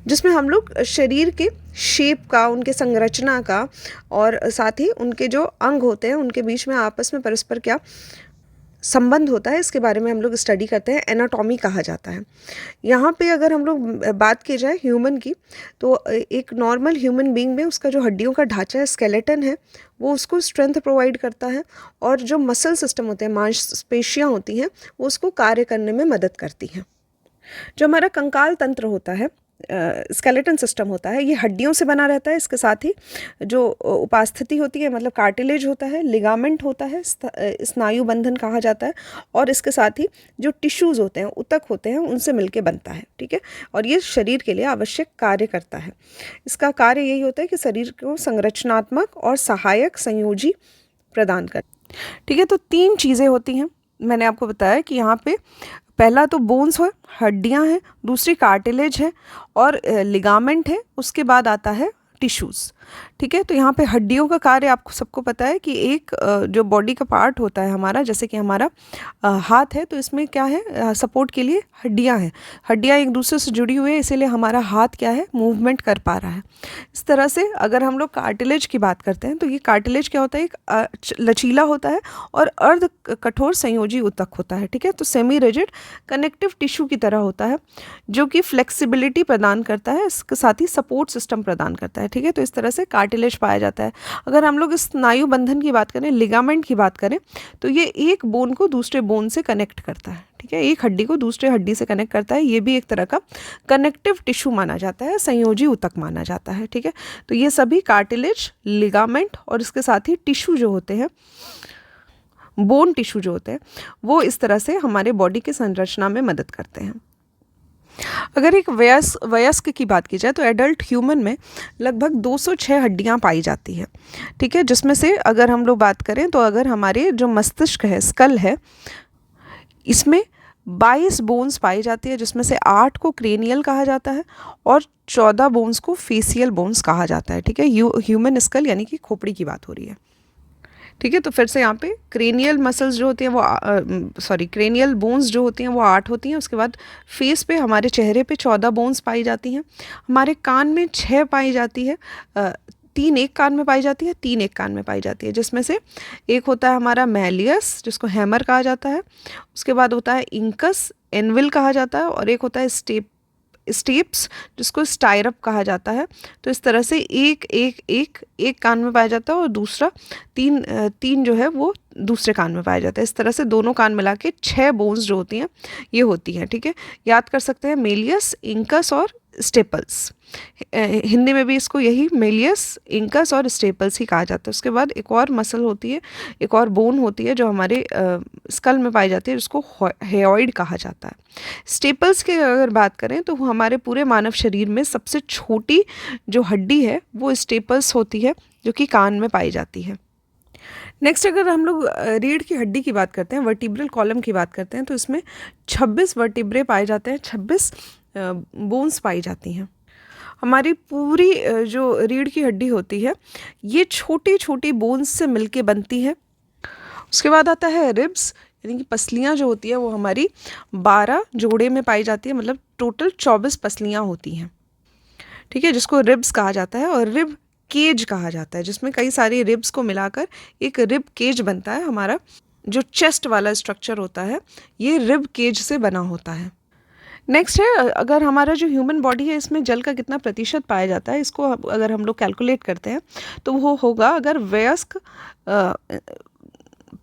जिसमें हम लोग शरीर के शेप का, उनके संरचना का और साथ ही उनके जो अंग होते हैं उनके बीच में आपस में परस्पर क्या संबंध होता है, इसके बारे में हम लोग स्टडी करते हैं, एनाटॉमी कहा जाता है। यहाँ पे अगर हम लोग बात की जाए ह्यूमन की, तो एक नॉर्मल ह्यूमन बीइंग में उसका जो हड्डियों का ढांचा है, स्केलेटन है, वो उसको स्ट्रेंथ प्रोवाइड करता है और जो मसल सिस्टम होते हैं, मांसपेशियाँ होती हैं, वो उसको कार्य करने में मदद करती हैं। जो हमारा कंकाल तंत्र होता है, स्केलेटन सिस्टम होता है, ये हड्डियों से बना रहता है। इसके साथ ही जो उपास्थिति होती है, मतलब कार्टिलेज होता है, लिगामेंट होता है, स्नायु बंधन कहा जाता है, और इसके साथ ही जो टिश्यूज़ होते हैं, ऊतक होते हैं, उनसे मिलके बनता है, ठीक है। और ये शरीर के लिए आवश्यक कार्य करता है। इसका कार्य यही होता है कि शरीर को संरचनात्मक और सहायक संयोजी प्रदान कर, ठीक है। तो 3 चीज़ें होती हैं, मैंने आपको बताया कि यहाँ पे पहला तो बोन्स है, हड्डियां हैं, दूसरी कार्टिलेज है और लिगामेंट है, उसके बाद आता है टिश्यूज़, ठीक है। तो यहाँ पे हड्डियों का कार्य आपको सबको पता है कि एक जो बॉडी का पार्ट होता है हमारा, जैसे कि हमारा हाथ है, तो इसमें क्या है, सपोर्ट के लिए हड्डियाँ हैं, हड्डियाँ एक दूसरे से जुड़ी हुई है, इसीलिए हमारा हाथ क्या है, मूवमेंट कर पा रहा है। इस तरह से अगर हम लोग कार्टिलेज की बात करते हैं, तो ये कार्टिलेज क्या होता है, एक लचीला होता है और अर्ध कठोर संयोजी ऊतक होता है, ठीक है। तो सेमी रिजिड कनेक्टिव टिश्यू की तरह होता है, जो कि फ्लेक्सिबिलिटी प्रदान करता है, इसके साथ ही सपोर्ट सिस्टम प्रदान करता है, ठीक है। तो इस तरह से कार्टिलेज पाया जाता है। अगर हम लोग स्नायु बंधन की बात करें, लिगामेंट की बात करें, तो ये एक बोन को दूसरे बोन से कनेक्ट करता है, ठीक है। एक हड्डी को दूसरे हड्डी से कनेक्ट करता है, ये भी एक तरह का कनेक्टिव टिश्यू माना जाता है, संयोजी ऊतक माना जाता है, ठीक है। तो ये सभी कार्टिलेज, लिगामेंट और इसके साथ ही टिश्यू जो होते हैं, बोन टिश्यू जो होते हैं, वो इस तरह से हमारे बॉडी की संरचना में मदद करते हैं। अगर एक वयस्क की बात की जाए, तो एडल्ट ह्यूमन में लगभग 206 हड्डियां पाई जाती है, ठीक है। जिसमें से अगर हम लोग बात करें, तो अगर हमारे जो मस्तिष्क है, स्कल है, इसमें 22 बोन्स पाई जाती है, जिसमें से 8 को क्रेनियल कहा जाता है और 14 बोन्स को फेसियल बोन्स कहा जाता है, ठीक है। ह्यूमन स्कल यानी कि खोपड़ी की बात हो रही है, ठीक है। तो फिर से यहाँ पे क्रेनियल मसल्स जो होती हैं वो क्रेनियल बोन्स जो होती हैं वो 8 होती हैं। उसके बाद फेस पे, हमारे चेहरे पे 14 बोन्स पाई जाती हैं। हमारे कान में 6 पाई जाती है, 3 एक कान में पाई जाती है, 3 एक कान में पाई जाती है, जिसमें से एक होता है हमारा मैलियस, जिसको हैमर कहा जाता है। उसके बाद होता है इंकस, एनविल कहा जाता है, और एक होता है स्टेप्स, जिसको स्टायरप कहा जाता है। तो इस तरह से एक कान में पाया जाता है और दूसरा तीन जो है वो दूसरे कान में पाया जाता है। इस तरह से दोनों कान मिला के 6 बोन्स जो होती हैं ये होती हैं, ठीक है। याद कर सकते हैं मेलियस, इंकस और स्टेपल्स। हिंदी में भी इसको यही मेलियस, इंकस और स्टेपल्स ही कहा जाता है। उसके बाद एक और मसल होती है, एक और बोन होती है जो हमारे स्कल में पाई जाती है, जिसको हेयॉइड कहा जाता है। स्टेपल्स की अगर बात करें, तो हमारे पूरे मानव शरीर में सबसे छोटी जो हड्डी है वो स्टेपल्स होती है, जो कि कान में पाई जाती है। नेक्स्ट अगर हम लोग रीढ़ की हड्डी की बात करते हैं, वर्टिब्रल कॉलम की बात करते हैं, तो इसमें 26 वर्टिब्रे पाए जाते हैं, 26 बोन्स पाई जाती हैं। हमारी पूरी जो रीढ़ की हड्डी होती है ये छोटी छोटी बोन्स से मिलके बनती है। उसके बाद आता है रिब्स, यानी कि पसलियाँ जो होती है वो हमारी 12 जोड़े में पाई जाती है, मतलब टोटल 24 पसलियाँ होती हैं, ठीक है, जिसको रिब्स कहा जाता है। और रिब केज कहा जाता है, जिसमें कई सारी रिब्स को मिलाकर एक रिब केज बनता है। हमारा जो चेस्ट वाला स्ट्रक्चर होता है ये रिब केज से बना होता है। नेक्स्ट है, अगर हमारा जो ह्यूमन बॉडी है इसमें जल का कितना प्रतिशत पाया जाता है, इसको अगर हम लोग कैलकुलेट करते हैं तो वो होगा, अगर वयस्क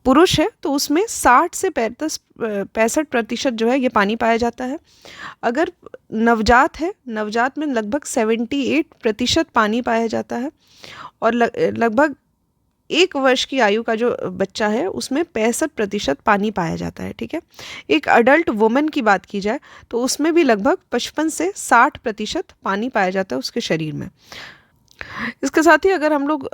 पुरुष है तो उसमें 60 से 65% जो है ये पानी पाया जाता है। अगर नवजात है, नवजात में लगभग 78% पानी पाया जाता है। और लगभग 1 वर्ष की आयु का जो बच्चा है उसमें 65% पानी पाया जाता है, ठीक है। एक अडल्ट वुमन की बात की जाए तो उसमें भी लगभग 55 से 60% पानी पाया जाता है उसके शरीर में। इसके साथ ही अगर हम लोग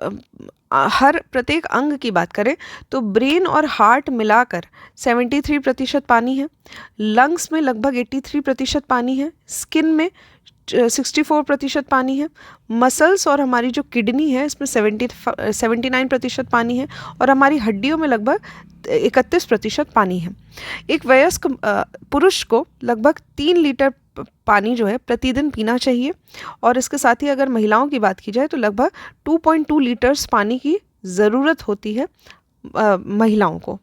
हर प्रत्येक अंग की बात करें तो ब्रेन और हार्ट मिलाकर 73% पानी है, लंग्स में लगभग 83% पानी है, स्किन में 64% पानी है, मसल्स और हमारी जो किडनी है इसमें 79% पानी है, और हमारी हड्डियों में लगभग 31% पानी है। एक वयस्क पुरुष को लगभग 3 लीटर पानी जो है प्रतिदिन पीना चाहिए। और इसके साथ ही अगर महिलाओं की बात की जाए तो लगभग 2.2 लीटर्स पानी की ज़रूरत होती है महिलाओं को।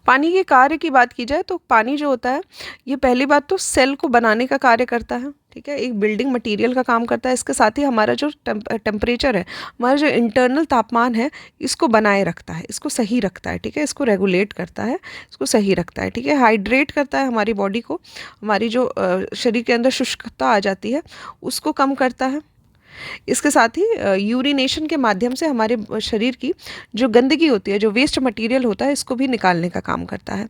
पानी के कार्य की बात की जाए तो पानी जो होता है ये पहली बात तो सेल को बनाने का कार्य करता है, ठीक है, एक बिल्डिंग मटेरियल का काम करता है। इसके साथ ही हमारा जो टेम्परेचर है, हमारा जो इंटरनल तापमान है इसको बनाए रखता है, इसको सही रखता है, ठीक है, इसको रेगुलेट करता है, इसको सही रखता है, ठीक है, हाइड्रेट करता है हमारी बॉडी को, हमारी जो शरीर के अंदर शुष्कता आ जाती है उसको कम करता है। इसके साथ ही यूरिनेशन के माध्यम से हमारे शरीर की जो गंदगी होती है, जो वेस्ट मटेरियल होता है, इसको भी निकालने का काम करता है।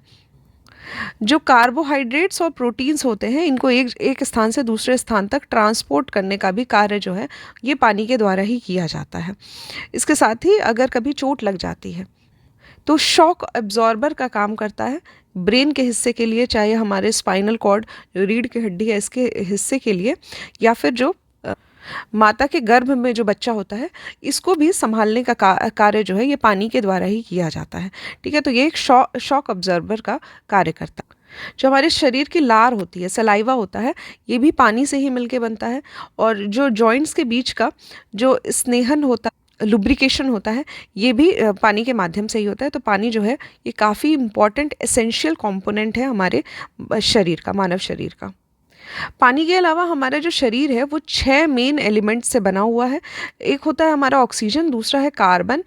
जो कार्बोहाइड्रेट्स और प्रोटीन्स होते हैं इनको एक स्थान से दूसरे स्थान तक ट्रांसपोर्ट करने का भी कार्य जो है ये पानी के द्वारा ही किया जाता है। इसके साथ ही अगर कभी चोट लग जाती है तो शॉक एब्जॉर्बर का काम करता है ब्रेन के हिस्से के लिए, चाहे हमारे स्पाइनल कॉर्ड जो रीढ़ की हड्डी है इसके हिस्से के लिए, या फिर जो माता के गर्भ में जो बच्चा होता है इसको भी संभालने का कार्य जो है ये पानी के द्वारा ही किया जाता है, ठीक है। तो ये एक शॉक ऑब्जर्वर का कार्य करता है। जो हमारे शरीर की लार होती है, सलाइवा होता है, ये भी पानी से ही मिलके बनता है। और जो जॉइंट्स के बीच का जो स्नेहन होता है, लुब्रिकेशन होता है, ये भी पानी के माध्यम से ही होता है। तो पानी जो है ये काफ़ी इम्पॉर्टेंट एसेंशियल कॉम्पोनेंट है हमारे शरीर का, मानव शरीर का। पानी के अलावा हमारा जो शरीर है वो 6 मेन एलिमेंट से बना हुआ है। एक होता है हमारा ऑक्सीजन, दूसरा है कार्बन,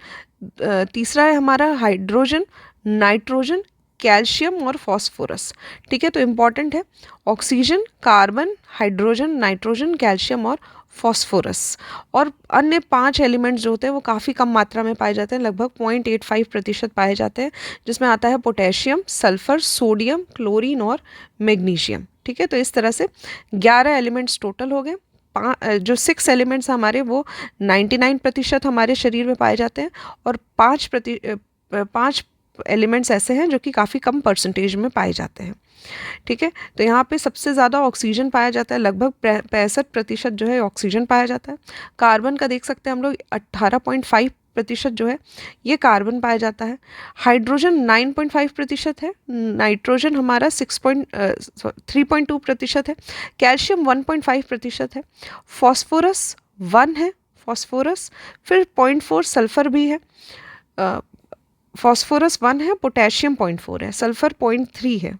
तीसरा है हमारा हाइड्रोजन, नाइट्रोजन, कैल्शियम और फॉस्फोरस, ठीक है। तो इम्पॉर्टेंट है oxygen, carbon, hydrogen, nitrogen, calcium और फॉस्फोरस। और अन्य 5 एलिमेंट्स जो होते हैं वो काफ़ी कम मात्रा में पाए जाते हैं, लगभग 0.85% पाए जाते हैं, जिसमें आता है पोटेशियम, सल्फर, सोडियम, क्लोरीन और मैग्नीशियम, ठीक है। तो इस तरह से 11 एलिमेंट्स टोटल हो गए। जो 6 एलिमेंट्स हमारे वो 99% हमारे शरीर में पाए जाते हैं, और 5 एलिमेंट्स ऐसे हैं जो कि काफ़ी कम परसेंटेज में पाए जाते हैं, ठीक है। तो यहाँ पे सबसे ज़्यादा ऑक्सीजन पाया जाता है, लगभग 65% जो है ऑक्सीजन पाया जाता है। कार्बन का देख सकते हैं हम लोग 18.5% जो है ये कार्बन पाया जाता है। हाइड्रोजन 9.5% है, नाइट्रोजन हमारा 3.2% है, कैल्शियम 1.5% है, फॉस्फोरस 1 है, फॉस्फोरस फिर 0.4 सल्फर भी है, फॉस्फोरस 1 है, पोटेशियम 0.4 है, सल्फर 0.3 है,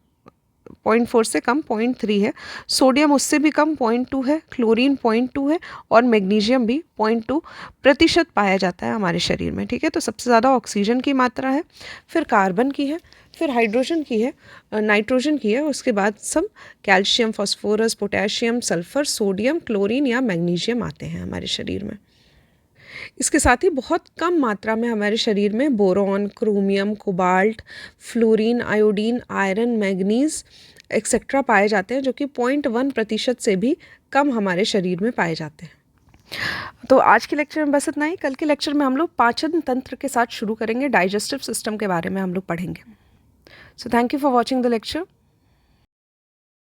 0.4 से कम 0.3 है, सोडियम उससे भी कम 0.2 है, क्लोरीन 0.2 है, और मैग्नीशियम भी 0.2% पाया जाता है हमारे शरीर में, ठीक है। तो सबसे ज़्यादा ऑक्सीजन की मात्रा है, फिर कार्बन की है, फिर हाइड्रोजन की है, नाइट्रोजन की है, उसके बाद सब calcium, phosphorus, potassium, sulphur, sodium, chlorine या मैग्नीशियम आते हैं हमारे शरीर में। इसके साथ ही बहुत कम मात्रा में हमारे शरीर में boron, chromium, cobalt, fluorine, iodine, iron, manganese etcetera पाए जाते हैं, जो कि 0.1% से भी कम हमारे शरीर में पाए जाते हैं। तो आज के लेक्चर में बस इतना ही। कल के लेक्चर में हम लोग पाचन तंत्र के साथ शुरू करेंगे, डाइजेस्टिव सिस्टम के बारे में हम लोग पढ़ेंगे। So thank you for watching the lecture.